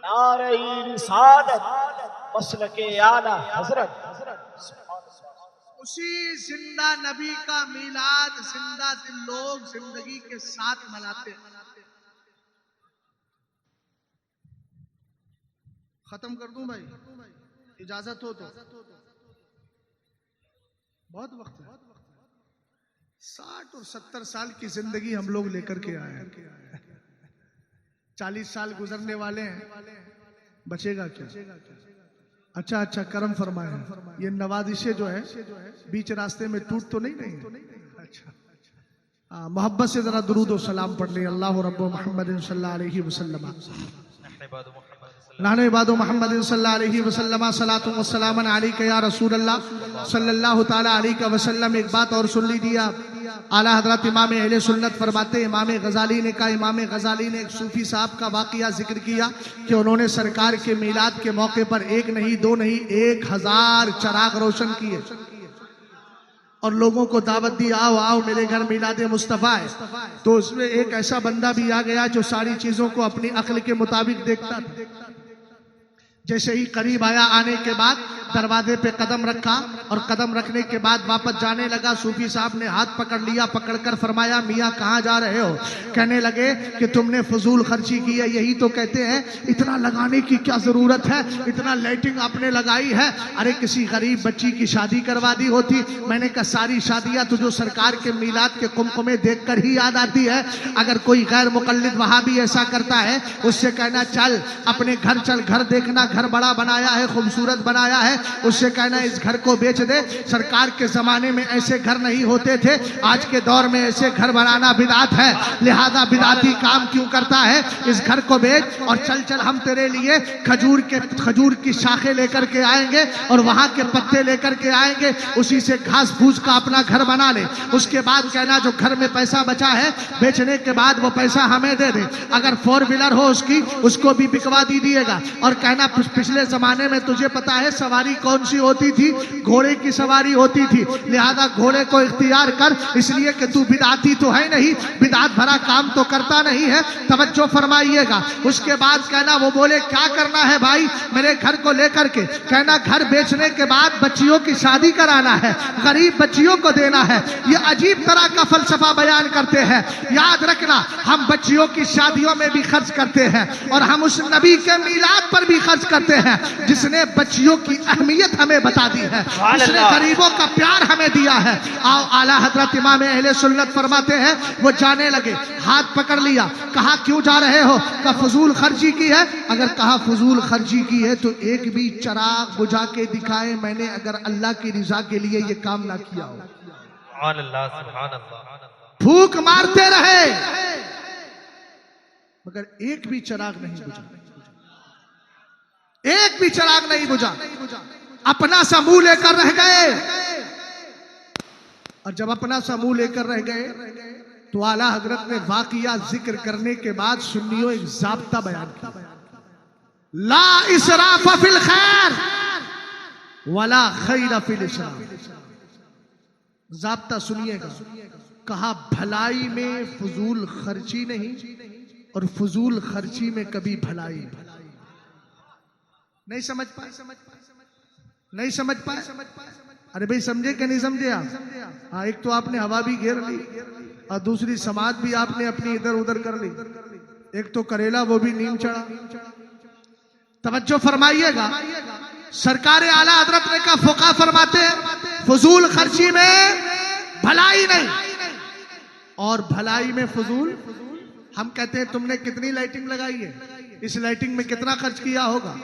नारे रिसालत, मसलके आला हजरत। उसी जिंदा नबी का मीलाद जिंदा दिल लोग जिंदगी के साथ मनाते हैं। खत्म कर दूं भाई, इजाजत हो तो? बहुत वक्त है, 60 और 70 साल की जिंदगी हम लोग लेकर के आए हैं, 40 साल गुजरने वाले हैं, बचेगा क्या? अच्छा अच्छा करम फरमाए, ये नवाजिशें जो है बीच रास्ते में टूट तो नहीं? अच्छा, मोहब्बत से जरा दुरूद और सलाम पढ़ ले। अल्लाह रब्बु मुहम्मद सल्लल्लाहु अलैहि वसल्लम, नाने इबादो मोहम्मद सल्लल्लाहु अलैहि वसल्लम, सलातु व सलाम अलैका या रसूल अल्लाह सल्लल्लाहु ताला अलैहि वसल्लम। एक बात और सुन लीजिए आप, आला हजरत इमाम अहले सुन्नत फरमाते, इमाम गजाली ने कहा, इमाम गजाली ने एक सूफी साहब का वाकया जिक्र किया कि उन्होंने सरकार के मीलाद के मौके पर एक नहीं दो नहीं 1000 चराग रोशन किए और लोगों को दावत दी, आओ आओ मेरे घर मीलाद मुस्तफ़ा है। तो उसमें एक ऐसा बंदा भी आ गया जो सारी चीजों को अपनी अक्ल के मुताबिक देखता था। जैसे ही करीब आया, आने के बाद दरवाजे पे कदम रखा और कदम रखने के बाद वापस जाने लगा। सूफी साहब ने हाथ पकड़ लिया, पकड़कर फरमाया मियाँ कहाँ जा रहे हो? कहने लगे कि तुमने फजूल खर्ची की है। यही तो कहते हैं इतना लगाने की क्या जरूरत है, इतना लाइटिंग आपने लगाई है। अरे किसी गरीब बच्ची की शादी करवा दी होती। मैंने कहा सारी शादियां तो जो सरकार के मीलाद के कुमकुमे देख कर ही याद आती है। अगर कोई गैर मुकल्लिद वहां भी ऐसा करता है उससे कहना चल अपने घर चल, घर देखना, घर बड़ा बनाया है, खूबसूरत बनाया है, उससे कहना इस घर को बेच दे। सरकार के जमाने में ऐसे घर नहीं होते थे, आज के दौर में ऐसे घर बनाना बिदात है, लिहाजा बिदाती काम क्यों करता है? इस घर को बेच और चल चल हम तेरे लिए खजूर की शाखें लेकर के आएंगे और वहां के पत्ते लेकर के आएंगे, उसी से घास फूस का अपना घर बना ले। उसके बाद कहना जो घर में पैसा बचा है बेचने के बाद वो पैसा हमें दे दे। अगर 4 व्हीलर हो उसकी, उसको भी बिकवा दीजिएगा। और कहना पिछले जमाने में तुझे पता है सवारी कौन सी होती थी? घोड़े की सवारी होती थी, लिहाजा घोड़े को इख्तियार कर, इसलिए कि तू बिदाती तो है नहीं, बिदात भरा काम तो करता नहीं है। तवज्जो फरमाइएगा। उसके बाद कहना वो बोले क्या करना है भाई मेरे घर को लेकर के? कहना घर बेचने के बाद बच्चियों की शादी कराना है, गरीब बच्चियों को देना है। ये अजीब तरह का फलसफा बयान करते हैं। याद रखना हम बच्चियों की शादियों में भी खर्च करते हैं और हम उस नबी के मीलाद पर भी खर्च करते हैं जिसने बच्चियों की अहमियत हमें बता दी है, जिसने गरीबों का प्यार हमें दिया है। आओ आला हजरत इमाम अहले सुन्नत फरमाते हैं वो जाने लगे, हाथ पकड़ लिया, कहा क्यों जा रहे हो? कहा फजूल खर्ची की है। अगर कहा फजूल खर्ची की है तो एक भी चिराग बुझा के दिखाए मैंने अगर अल्लाह की रिजा के लिए ये काम ना किया हो। फूक मारते रहे मगर एक भी चिराग नहीं बुझा, एक भी चिराग नहीं बुझा। अपना सा मुंह लेकर रह गए और जब अपना सा मुंह लेकर रह गए तो आला हजरत ने वाकया जिक्र करने के बाद सुन्नियों एक जाब्ता बयान किया, ला इसराफ फिल खैर वला खैर फिल इसराफ। जाब्ता सुनिएगा, कहा भलाई में फजूल खर्ची नहीं और फजूल खर्ची में कभी भलाई नहीं। समझ पाए? नहीं समझ पाए? अरे भाई समझे कि नहीं समझे आप? हाँ, एक तो आपने हवा भी घेर ली और दूसरी समाज भी आपने अपनी इधर उधर कर ली। एक तो करेला वो भी नीम चढ़ा। तवज्जो फरमाइएगा, सरकार आला हजरत ने कहा फुका फरमाते हैं फजूल खर्ची में भलाई नहीं, और भलाई में फजूल। हम कहते हैं तुमने कितनी लाइटिंग लगाई है, इस लाइटिंग में कितना खर्च किया होगा,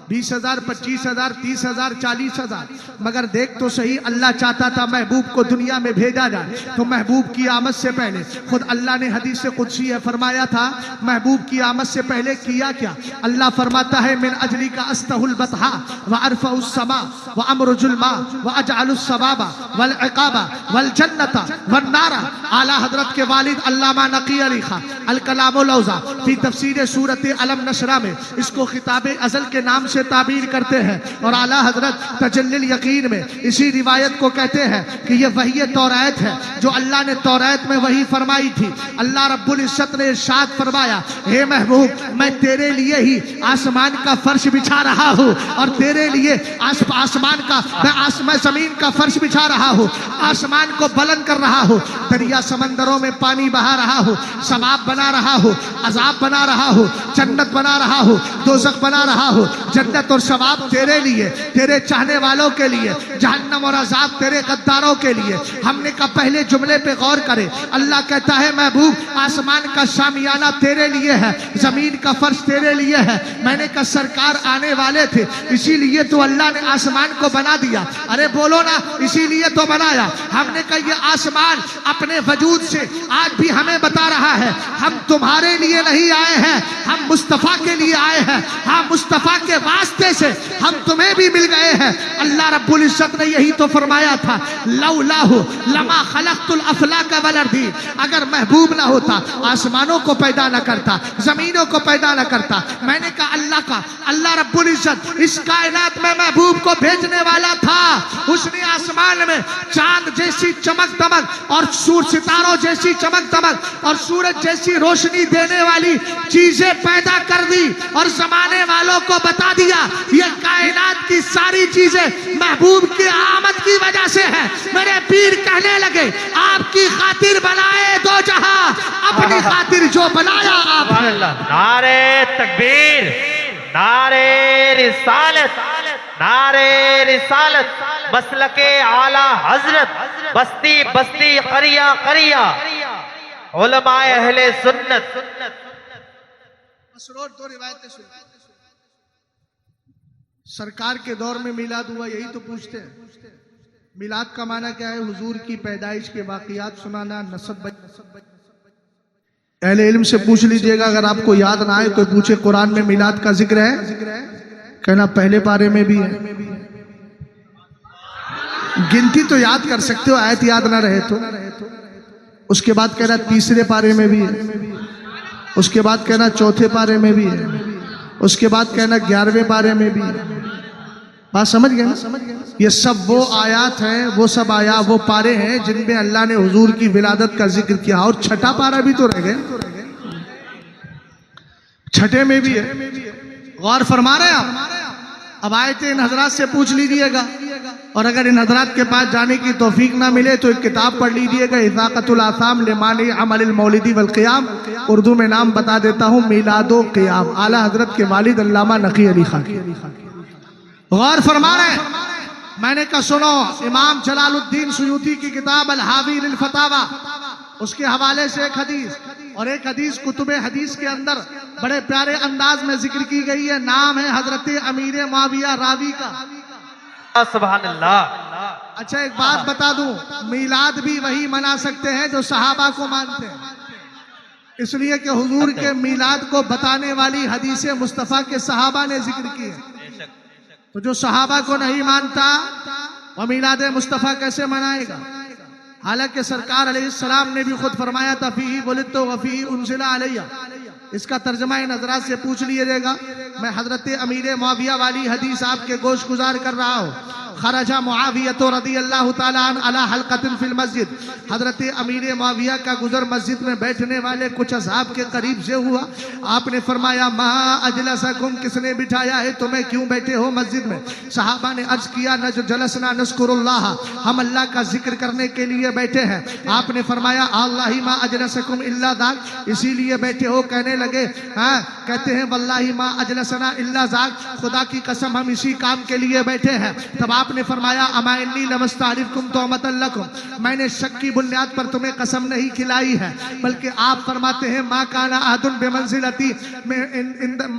20,000, 25,000, 30,000, 40,000। मगर देख तो सही, अल्लाह चाहता था महबूब को दुनिया में भेजा जाए, तो महबूब की आमद से पहले खुद अल्लाह ने हदीस कुदसी है फरमाया था, महबूब की आमद से पहले किया क्या? अल्लाह फरमाता है मिन अजली का अस्तहुल बतहा व अरफउस समा व अमरुजुल मा व अजअलुस सवाबा वल इकाबा वल जन्नता वन नारा। आला हजरत के वालिद अल्लामा नकी अली खां अल कलामुल औज़ा फी तफसीर सूरत अलम नशरा में इसको खिताब अजल के नाम से ताबीर करते हैं, और आला हजरत तजल्लुल यकीन में इसी रिवायत को कहते हैं कि ये वही तौरात है जो अल्लाह ने तौरात में वही फरमाई थी। अल्लाह रब्बुल इज्जत ने इरशाद फरमाया, हे महबूब, मैं तेरे लिए ही आसमान का फर्श बिछा रहा हूँ, और तेरे लिए आसमान का मैं जमीन का फर्श बिछा रहा हूँ, आसमान को बुलंद कर रहा हूँ, दरिया समंदरों में पानी बहा रहा हूँ, सवाब बना रहा हूँ, अजाब बना रहा हूँ, जन्नत बना रहा हूँ, दोज़ख बना रहा हूँ। जन्नत और सवाब तेरे लिए, तेरे चाहने वालों के लिए, जहन्नम और अजाब तेरे गद्दारों के लिए। हमने कहा पहले जुमले पे गौर करें। अल्लाह कहता है महबूब, आसमान का शामियाना तेरे लिए है, जमीन का फर्श तेरे लिए है। मैंने कहा सरकार आने वाले थे, इसीलिए तो अल्लाह ने आसमान को बना दिया। अरे बोलो ना, इसीलिए तो बनाया। हमने कहा ये आसमान अपने वजूद से आज भी हमें बता रहा है, हम तुम्हारे लिए नहीं आए हैं, हम मुस्तफा के लिए आए हैं। हाँ, मुस्तफा के वास्ते से हम तुम्हें भी मिल गए हैं। अल्लाह रब्बुल इज्जत ने यही तो फरमाया था, लौलाहु लमा खलक़तुल अफ़लाक वल अर्दी। अगर महबूब ना होता, आसमानों को पैदा न करता, जमीनों को पैदा न करता। मैंने कहा अल्लाह रब्बुल इज्जत इस कायनात में महबूब को भेजने वाला था। उसने आसमान में चांद जैसी चमक दमक और सितारों जैसी चमक दमक और सूरज जैसी रोशनी देने वाली चीजें पैदा कर दी, और जमाने वालों को बता दिया ये कायनात की सारी चीजें महबूब की आमद की वजह से है। मेरे पीर कहने लगे, आपकी खातिर बनाए दो जहां, अपनी खातिर जो बनाया आप। नारे तकबीर, नारे रिसालत, नारे रिसालत, मसलके आला हजरत, बस्ती बस्ती करिया करिया, उलमाए अहले सुन्नत। दो रिवायतें सुन। सरकार के दौर में मिलाद हुआ, यही तो पूछते हैं। मिलाद का माना क्या है? हुजूर की पैदाइश के वाकयात सुनाना, नसब। अहले इल्म से पूछ लीजिएगा, अगर आपको याद ना आए, कोई पूछे कुरान में मिलाद का जिक्र है, कहना पहले पारे में भी है। गिनती तो याद कर सकते हो, आयत याद ना रहे तो। उसके बाद कहना तीसरे पारे में भी है, उसके बाद कहना चौथे पारे में भी है, उसके बाद कहना 11वें पारे में भी है। बात समझ गए ना? ये सब वो आयात हैं, वो सब वो पारे हैं जिनमें अल्लाह ने हुजूर की विलादत का जिक्र किया। और छठा पारा भी तो रह गए, छठे में भी है। गौर फरमा रहे हैं आप? अब आयते इन हजरात से पूछ लीजिएगा, और अगर इन हजरात के पास जाने की तौफीक ना मिले तो एक किताब पढ़ लीजिएगा, इज़ाक़तुल आसाम लिमानी अमलिल मौलिदी वल क़ियाम। उर्दू में नाम बता देता हूँ, मिलादो क़ियाम, आला हजरत के वालिद अल्लामा नकी अली खां। गौर फरमा रहे हैं? मैंने कहा सुनो, इमाम जलालुद्दीन सुयूती की किताब अल हावी लिल फतावा, उसके हवाले से एक हदीस, और एक हदीस कुतुबे हदीस के अंदर बड़े प्यारे अंदाज में जिक्र की गई है। नाम है हजरत अमीर मुआविया रावी का। सुभान अल्लाह। अच्छा, एक बात बता दूं, मीलाद भी वही मना सकते हैं जो सहाबा को मानते हैं, इसलिए कि हुजूर के मीलाद को बताने वाली हदीस मुस्तफ़ा के सहाबा ने जिक्र की है। तो जो सहाबा को नहीं मानता वो मीलाद मुस्तफ़ा कैसे मनाएगा? हालांकि सरकार अलैहिस्सलाम ने भी खुद फरमाया था, फीही वुलिदतु व फीही उनज़िला अलैया। इसका तर्जमा इन हज़रात से पूछ लीजिएगा। मैं हजरत अमीर मुआविया वाली हदीस आपके गोश गुजार कर रहा हूँ। खरजा मुआविया तो रज़ियल्लाहु ताला अन्हु अला हल्क़तिन फिल मस्जिद। हजरत अमीर मुआविया का गुजर मस्जिद में बैठने वाले कुछ असहाब के करीब से हुआ। आपने फरमाया, मा अजलसकुम, किसने बिठाया है तुम्हें, क्यों बैठे हो मस्जिद में? सहाबा ने अर्ज किया, जलसना नज़कुरुल्लाह, हम अल्लाह का जिक्र करने के लिए बैठे हैं। आपने फरमाया, अल्लाहि मा अजलसकुम इल्ला ज़ाक, इसीलिए बैठे हो? कहने लगे, हाँ। कहते हैं, वल्लाहि मा अजलसना इल्ला ज़ाक, खुदा की कसम हम इसी काम के लिए बैठे हैं। तब आप आपने फरमाया अमाइन्नी लमस्तारिफकुम तौमतल्लकुम, मैंने शक की बुनियाद पर तुम्हें कसम नहीं खिलाई है, बल्कि आप फरमाते हैं मा काना अहदुन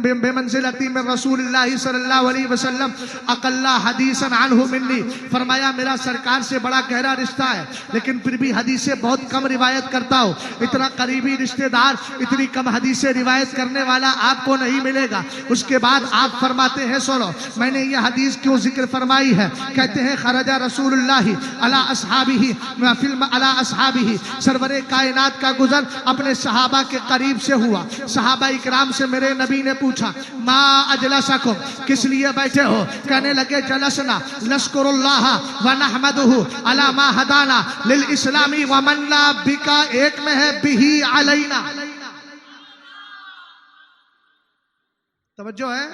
बेमंजिलती में रसूलुल्लाह सल्लल्लाहु अलैहि वसल्लम अकल्ला हदीसन अन्हु मिन्नी, फरमाया मेरा सरकार से बड़ा गहरा रिश्ता है, लेकिन फिर भी हदीसें बहुत कम रिवायत करता हूँ। इतना करीबी रिश्तेदार इतनी कम हदीसें रिवायत करने वाला आपको नहीं मिलेगा। उसके बाद आप फरमाते हैं सुनो मैंने ये हदीस क्यों जिक्र फरमाई है, कहते हैं खरजा रसूलुल्लाह अला अस्हाबिही फिल्म अला अस्हाबिही, सरवरे कायनात का गुजर अपने सहाबा के करीब से हुआ। सहाबा इकराम से मेरे नबी ने पूछा मा अजलसकुम, किस लिए बैठे हो? कहने लगे जलसना लश्कुरुल्लाह व नहमदुहु अला मा हदाना लिल इस्लामी व मन ला बिका, एक में है बिही अलैना। तवज्जो है?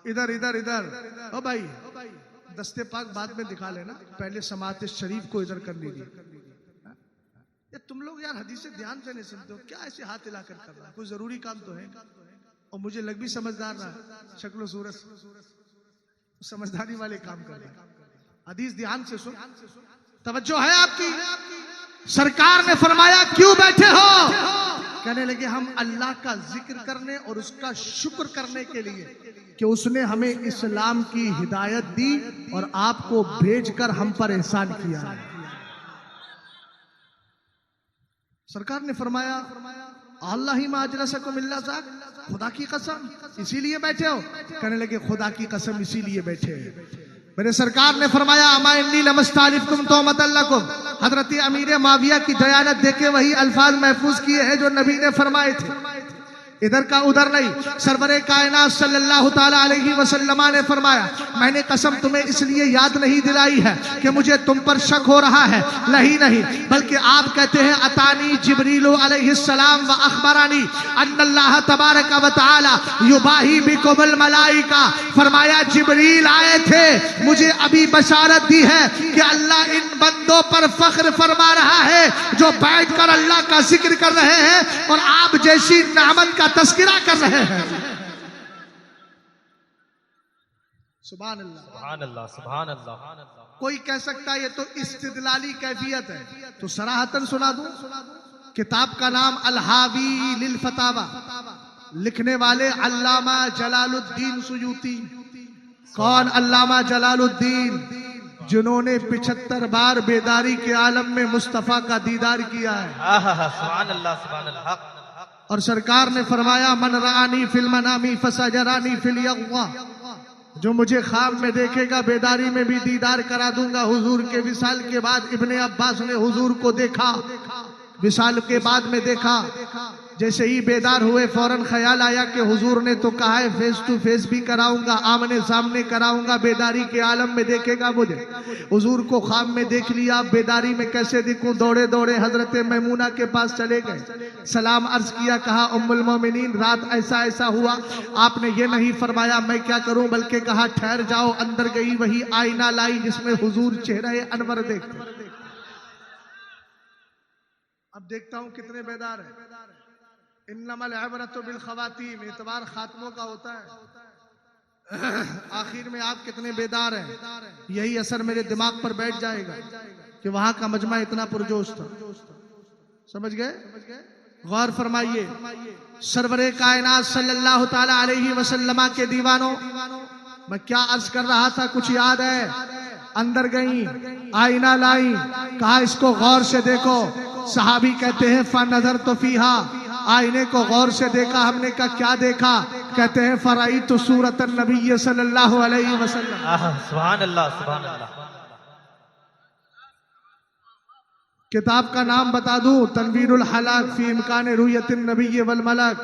इधर इधर इधर ओ भाई, दस्ते पाक बाद में दिखा लेना, पहले समात शरीफ को इधर कर लीजिए। ये तुम लोग यार हदीस से ध्यान से नहीं सुनते हो, क्या ऐसे हाथ हिलाकर कर रहा है? कोई जरूरी काम तो है, और मुझे लग भी समझदार रहा, शक्लो सूरत समझदारी वाले काम कर रहा है। हदीस ध्यान से सुन, तवज्जो है आपकी? सरकार ने फरमाया क्यों बैठे हो? कहने लगे हम अल्लाह का जिक्र करने और उसका शुक्र करने के लिए कि उसने हमें इस्लाम की हिदायत दी और आपको भेजकर हम पर एहसान किया है। सरकार ने फरमाया अल्लाह ही माजलसकुम इल्ला ज़ाक, खुदा की कसम इसीलिए बैठे हो? कहने लगे खुदा की कसम इसीलिए बैठे हैं। मेरे सरकार ने फरमाया अमाइन्नी लमस्तालिफकुम तौमतल्लकुम, हजरत अमीर माविया की दयानत देके वही अल्फाज महफूज किए हैं जो नबी ने फरमाए थे, इधर का उधर नहीं। सरवरे कायनात सल्लल्लाहु ताला अलैहि वसल्लम ने फरमाया मैंने कसम तुम्हें इसलिए याद नहीं दिलाई है कि मुझे तुम पर शक हो रहा है, नहीं, बल्कि आप कहते हैं अतानी जिब्रील अलैहिस्सलाम व अखबरानी अन्नल्लाह तबारक व तआला युबाही बिकुमुल मलाइका, फरमाया जिब्रील आए थे, मुझे अभी बशारत दी है कि अल्लाह इन बंदों पर फख्र फरमा रहा है जो बैठकर अल्लाह का जिक्र कर रहे हैं और आप जैसी नेमत का तस्करा कर रहे हैं। सुभान अल्लाह, सुभान अल्लाह, सुभान अल्लाह। कोई कह सकता है ये तो इस्तिदलाली कैफियत है, तो सराहतन सुना दूं। किताब का नाम अल-हावी लिल फतावा, लिखने वाले अल्लामा जलालुद्दीन सुयूती। कौन अल्लामा जलालुद्दीन? जिन्होंने 75 बार बेदारी के आलम में मुस्तफा का दीदार किया है। सुभान अल्लाह, सुभान अल्लाह। और सरकार ने फरमाया मन रानी फिल मनामी फसजरानी फिल यग़्वा, जो मुझे ख्वाब में देखेगा बेदारी में भी दीदार करा दूंगा। हुजूर के विसाल के बाद इब्ने अब्बास ने हुजूर को देखा, विसाल के बाद में देखा, जैसे ही बेदार हुए फौरन ख्याल आया कि हुजूर ने तो कहा है फेस टू फेस भी कराऊंगा, आमने सामने कराऊंगा, बेदारी के आलम में देखेगा मुझे। हुजूर को ख्वाब में देख लिया, बेदारी में कैसे दिखूं? दौड़े दौड़े हजरत मैमूना के पास चले गए, सलाम अर्ज किया, कहा उम्मुल मोमिनीन रात ऐसा ऐसा हुआ। आपने ये नहीं फरमाया मैं क्या करूं, बल्कि कहा ठहर जाओ। अंदर गई, वही आईना लाई जिसमें हुजूर चेहरे अनवर देखते। अब देखता हूं कितने बेदार है। इन्नमल इबरतु बिल खवातीम, एतबार खात्मों का होता है। आखिर में आप कितने बेदार हैं, यही असर मेरे दिमाग पर बैठ जाएगा कि वहां का मजमा इतना पुरजोश था। समझ गए? गौर फरमाइए, सरवरे कायनात सल्लल्लाहु ताला अलैहि वसल्लम के दीवानों, मैं क्या अर्ज कर रहा था कुछ याद है? अंदर गई, आईना लाई, कहा इसको गौर से देखो। सहाबी कहते हैं फनज़र तो फीहा, आईने को गौर से देखा। हमने कहा क्या देखा? कहते हैं फराई तो सूरत नबी सल्लल्लाहु अलैहि वसल्लम। सुभान अल्लाह, सुभान अल्लाह। किताब का नाम बता दूं, तनवीरुल हलाक फी इम्कान रुयतिन नबी वल मलक,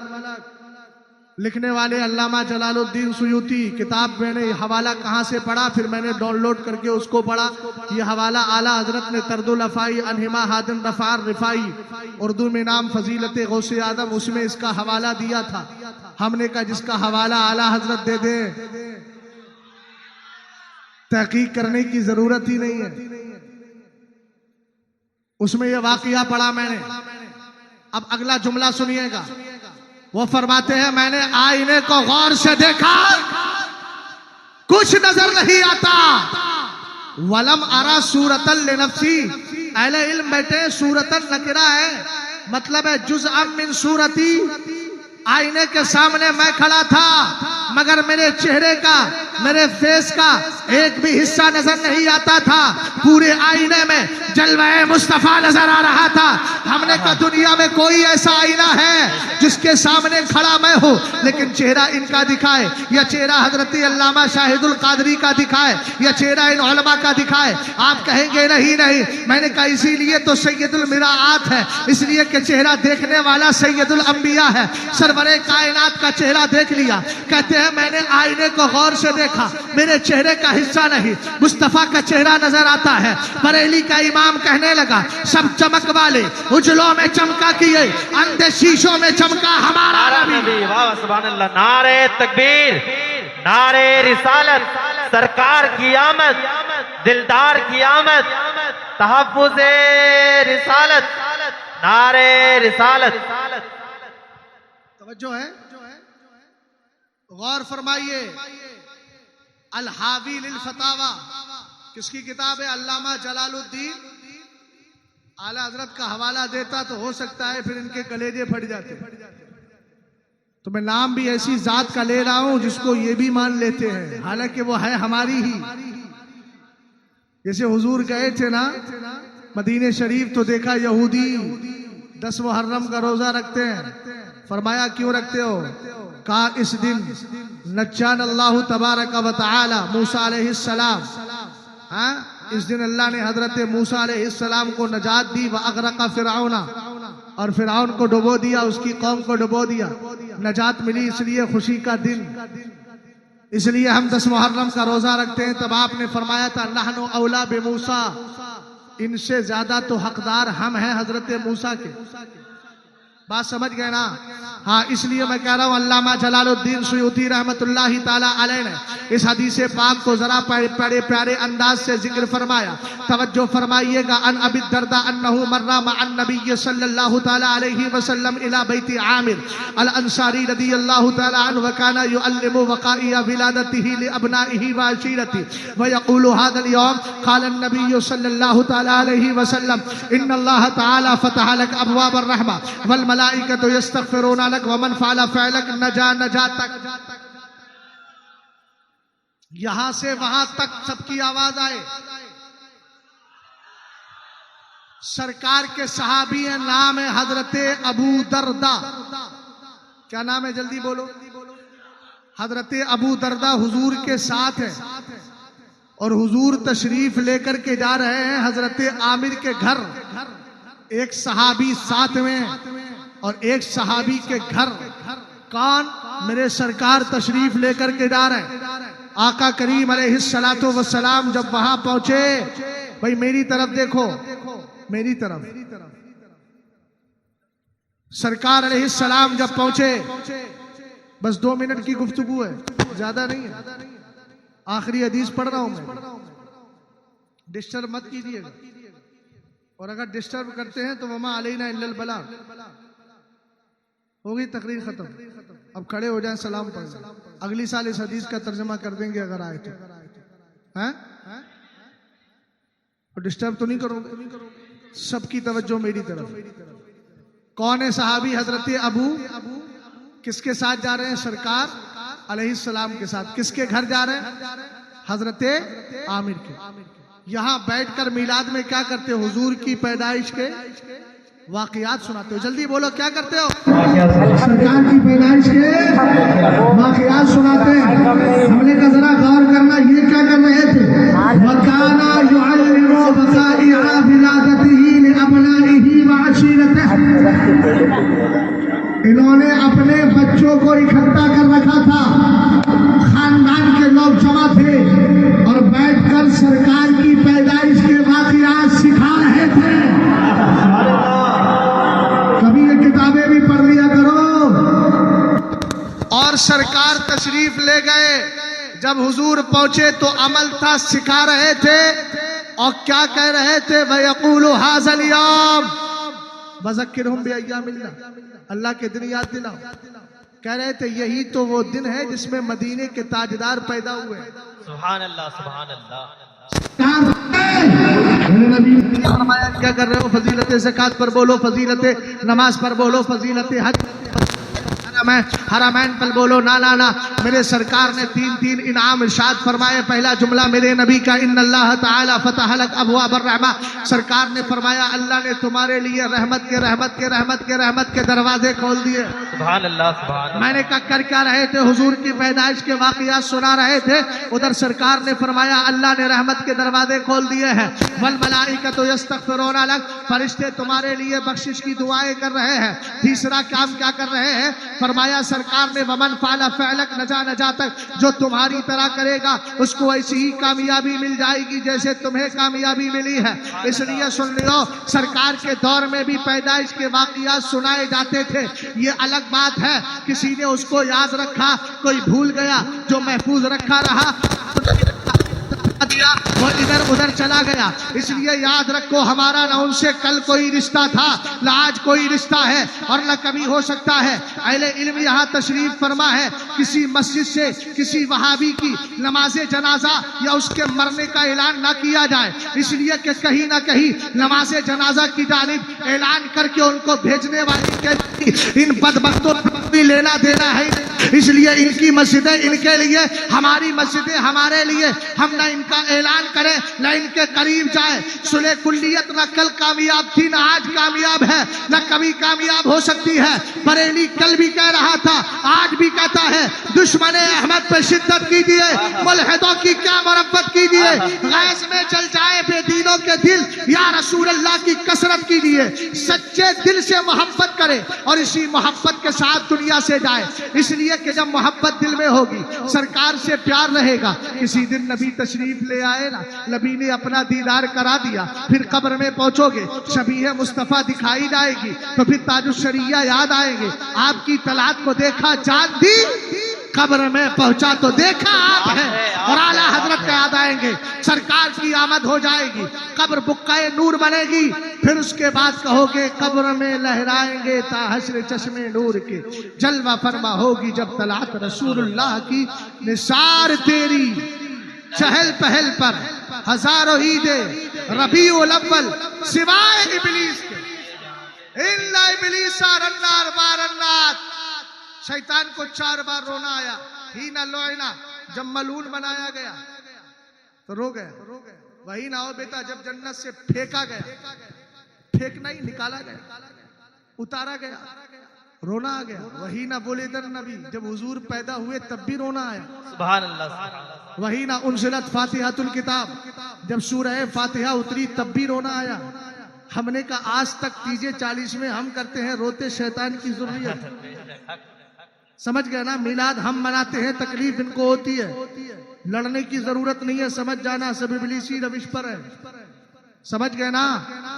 लिखने वाले अल्लामा जलालुद्दीन सुयूती। किताब मैंने हवाला कहाँ से पढ़ा, फिर मैंने डाउनलोड करके उसको पढ़ा। ये हवाला आला हजरत ने तर्दुल अफ़ाई अनहिमा हादिन रफ़ार रिफ़ाई, उर्दू में नाम फजीलत गौसे आदम, उसमें इसका हवाला दिया था। हमने कहा जिसका हवाला आला हजरत दे दे, तहकीक करने की जरूरत ही नहीं है। उसमें यह वाकया पढ़ा मैंने। अब अगला जुमला सुनिएगा, वो फरमाते हैं मैंने आईने को गौर से देखा, कुछ नजर नहीं आता। वलम अरा सूरतल लिनफ्सी, अहले इल्म बैठे, सूरतन नकिरा है, मतलब है जुज़अम मिन सूरती। आईने के सामने मैं खड़ा था मगर मेरे चेहरे का, मेरे फेस का एक भी हिस्सा नजर नहीं आता था। पूरे आईने में जलवा मुस्तफा नजर आ रहा था। हमने कहा दुनिया में कोई ऐसा आईना है जिसके सामने खड़ा मैं हूँ लेकिन चेहरा इनका दिखाए, या चेहरा हजरत अल्लामा शाहिदुल कादरी का दिखाए, या चेहरा इन उलमा का दिखाए। आप कहेंगे नहीं नहीं, मैंने कहा इसीलिए तो सैयदुल मिराआत है, इसलिए कि चेहरा देखने वाला सैयदुल अंबिया है। सरवरे कायनात का चेहरा देख लिया। कहते हैं मैंने आईने को गौर से देखा, मेरे चेहरे का हिस्सा नहीं, मुस्तफा का चेहरा नजर आता है। बरेली का इमाम कहने लगा सब चमक वाले उजलों में चमका किए, अंधे शीशों में चमका हमारा नबी। वाह सुभान अल्लाह। नारे तकबीर, नारे रिसालत, सरकार की आमद, दिलदार की आमद, तहफ्फुज़े रिसालत, नारे रिसालत। तवज्जो है, गौर फरमाइए। अल हावी लिल फतावा किसकी किताब है? अल्लामा जलालुद्दीन। आला हजरत का हवाला देता तो हो सकता है फिर इनके कलेजे फट जाते। तो मैं नाम भी ऐसी जात का ले रहा हूं जिसको ये भी मान लेते हैं, हालांकि वो है हमारी ही। जैसे हुजूर गए थे ना मदीने शरीफ, तो देखा यहूदी 10 मुहर्रम का रोजा रखते हैं। फरमाया क्यों रखते हो? कहा इस दिन नज्जान अल्लाह तबारक व तआला मूसा अलैहिस्सलाम, हाँ, इस दिन अल्लाह ने हजरत मूसा अलैहिस्सलाम को नजात दी। व अगरका फिरौना, और फिरौन को डुबो दिया, उसकी कौम को डुबो दिया। नजात मिली, इसलिए खुशी का दिन, इसलिए हम 10 मुहर्रम का रोजा रखते हैं। तब आपने फरमाया था नहनु औला बे मूसा, इनसे ज्यादा तो हकदार हम हैं हजरत मूसा के। बात समझ गए ना? हाँ, इसलिए मैं कह रहा हूँ अल्लामा जलालुद्दीन सुयूती रहमतुल्लाहि ताला अलैह ने इस हदीस पाक को जरा बड़े प्यारे अंदाज से जिक्र फरमाया। तवज्जो फरमाइएगा। अन अबी दर्दा अन्नहु मर्रा मअन नबी सल्लल्लाहु ताला अलैहि वसल्लम इला बैति आमिर अल अंसारी रदियल्लाहु ताला अन्हु व काना युअल्लिमु वक़ाइया विलादतिही लि अबनाइही व अशीरती व यक़ूलु हाज़ल यौम क़ाल नबी सल्लल्लाहु ताला अलैहि वसल्लम इन्नल्लाह ताला फ़तह लक अबवाब अर्रहमा वल मलाइकतु यस्तग़फिरूना लक व मन फ़अल फ़अलक नजातक। यहां से वहां तक सबकी आवाज आए। सरकार के सहाबी है, नाम है हजरत अबू दरदा। क्या नाम है? जल्दी बोलो। हजरत अबू दरदा हुजूर के साथ है और हुजूर तशरीफ लेकर के जा रहे हैं हजरत आमिर के घर। एक सहाबी साथ में और एक सहाबी के घर। कौन? मेरे सरकार तशरीफ लेकर के जा रहे हैं। आका करीम अलैहिस्सलातु वस्सलाम जब वहां पहुंचे, भाई मेरी तरफ देखो, मेरी तरफ। सरकार अलैहिस्सलाम जब पहुंचे, बस 2 मिनट की गुफ्तगू है, ज्यादा नहीं है। आखिरी हदीस पढ़ रहा हूं मैं, डिस्टर्ब मत कीजिएगा, और अगर डिस्टर्ब करते हैं तो वमा अलैना इल्लल बला। हो गई तकरीर खत्म, अब खड़े हो जाएं, सलाम पढ़। अगली साल इस हदीस का तर्जमा कर देंगे अगर आए तो, हैं? और डिस्टर्ब तो नहीं करोगे? सबकी तवज्जो मेरी तरफ। कौन है सहाबी? हजरत अबू। किसके साथ जा रहे हैं? सरकार अलैहिस्सलाम के साथ। किसके घर जा रहे हैं? हजरत आमिर के। यहां बैठकर मिलाद में क्या करते हो? हुजूर की पैदाइश के वाकयात सुनाते हो। जल्दी बोलो, क्या करते हो? सरकार की पैदाइश के वाकयात सुनाते हैं। हमने कहा जरा गौर करना, ये क्या कर रहे थे? वकाना युअल्लिमु वक़ाइआ विलादतिही लिअबनाइही व अशीरतिही। इन्होंने अपने बच्चों को इकट्ठा कर रखा था, खानदान के लोग जमा थे और बैठकर सरकार की पैदाइश के वाकयात सिखा रहे थे। कभी ये किताबें भी पढ़ लिया करो। और सरकार तशरीफ ले गए। जब हुजूर पहुंचे तो अमल था, सिखा रहे थे। और क्या कह रहे थे? वयक़ूलु हाज़ल यौम वज़क्किरहुम बिअय्यामिल्लाह, अल्लाह के दिन याद दिलाओ। कह रहे थे यही तो वो दिन है जिसमें मदीने के ताजदार पैदा हुए। सुभान अल्लाह, सुभान अल्लाह। फरमाया क्या कर रहे हो? फजीलत ज़कात पर बोलो, फजीलत नमाज पर बोलो, फजीलत हज हरामैन पर बोलो। ना ना ना, मेरे सरकार ने तीन तीन इनाम इरशाद फरमाए। पहला जुमला मेरे नबी का, इन्नल्लाह ताला फतह लक अबवाब अर्रहमा। सरकार ने फरमाया अल्लाह ने तुम्हारे लिए रहमत के रहमत के रहमत के रहमत के दरवाजे खोल दिए। सुभान अल्लाह, सुभान अल्लाह। मैंने कहा कर क्या रहे थे? हुजूर की पैदाइश के वाकयात सुना रहे थे। उधर सरकार ने फरमाया अल्लाह ने रहमत के दरवाजे खोल दिए हैं। वल मलाइकतु यस्तगफिरूना लक, फरिश्ते तुम्हारे लिए बख्शिश की दुआएं कर रहे हैं। तीसरा काम क्या कर रहे हैं? फरमाया सरकार ने वमन फाला फअलक नजा नजातक, जो तुम्हारी तरह करेगा उसको ऐसी ही कामयाबी मिल जाएगी जैसे तुम्हें कामयाबी मिली है। इसलिए सुन लो, सरकार के दौर में भी पैदाइश के वाकयात सुनाए जाते थे। ये अलग बात है किसी ने उसको याद रखा, कोई भूल गया, जो महफूज रखा रहा दिया वो इधर उधर चला गया। इसलिए याद रखो, हमारा न उनसे कल कोई रिश्ता था, न आज कोई रिश्ता है और न कभी हो सकता है। अहले इल्म यहाँ तशरीफ फरमा है, किसी मस्जिद से किसी वहाबी की नमाजे जनाजा या उसके मरने का ऐलान ना किया जाए, इसलिए कि कहीं ना कहीं नमाजे जनाजा की जानिब ऐलान करके उनको भेजने वाले के इन बदबख्तों भी लेना देना है। इसलिए इनकी मस्जिदें इनके लिए, हमारी मस्जिदें हमारे लिए। हम ना इनका ऐलान करें न इनके करीब जाए। सुलह कुल्लियत न कल कामयाब थी, न आज कामयाब है, न कभी कामयाब हो सकती है। बरेली कल भी कह रहा था, आज भी कहता है, दुश्मन अहमद पे शिद्दत कीजिए, मुल्हिदों की क्या मुरब्बत कीजिए, गैस में जल जाए बेदीनों के दिल, या रसूल अल्लाह की कसरत कीजिए। सच्चे दिल से मोहब्बत करे और इसी मोहब्बत के साथ दुनिया से जाए। इसलिए कि जब मोहब्बत दिल में होगी, सरकार से प्यार रहेगा। किसी दिन नबी तशरीफ ले आए ना, नबी ने अपना दीदार करा दिया, फिर कब्र में पहुंचोगे, शबीह मुस्तफा दिखाई जाएगी, तो फिर ताजुश्शरिया याद आएंगे। आपकी तलात को देखा, जान दी, कब्र में पहुंचा तो देखा आप है, और आला हजरत का याद आएंगे। सरकार की आमद हो जाएगी, कब्र बुक्काए नूर बनेगी, फिर उसके बाद कहोगे कब्र में लहराएंगे ताहश्र चश्मे नूर के। जलवा फरमा होगी जब तलात रसूलुल्लाह की, निसार तेरी चहल पहल पर हजारों ईदे रबीउल अव्वल सिवाय इब्लीस के। इल्ला इब्लीसा रन्नार बारन्नात, शैतान को 4 बार रोना आया। ही ना लोइना, जब मलून बनाया गया तो रो गया। वही ना हो बेटा, जब जन्नत से फेंका गया, फेंकना ही, निकाला गया, उतारा गया, रोना आ गया। वही ना बोले दर नबी, जब हुजूर पैदा हुए तब भी रोना आया। सुभान अल्लाह, सुभान अल्लाह। वही ना उनसिलत फातिहातुल किताब, जब सूरह फातिहा उतरी तब भी रोना आया। हमने कहा आज तक तीजे 40 में हम करते हैं रोते शैतान की ज़ुर्रियत। समझ गए ना? मिलाद हम मनाते हैं, तकलीफ इनको होती है, लड़ने की जरूरत नहीं है, समझ जाना, सब इब्लीसी रविश पर है। समझ गए ना?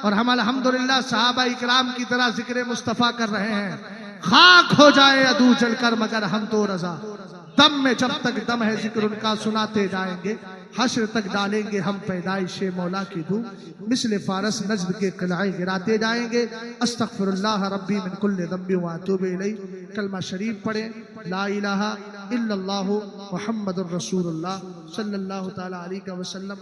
और हम अल्हम्दुलिल्लाह सहाबा इकराम की तरह जिक्र मुस्तफा कर रहे हैं। खाक हो जाए अदू जलकर मगर हम तो रजा, दम में जब तक दम है जिक्र उनका सुनाते जाएंगे। हश्र तक डालेंगे हम पैदाइशे मौला की धूम, मिस्ल फारस नज्द के कलाए गिराते जाएंगे। अस्तगफिरुल्लाह रब्बी मिन कुल्लि ज़ंबि व अतूबु इलैहि। कलमा शरीफ पढ़े, ला इलाहा इल्लल्लाहु मुहम्मदुर रसूलुल्लाह सल्लल्लाहु तआला अलैहि वसल्लम।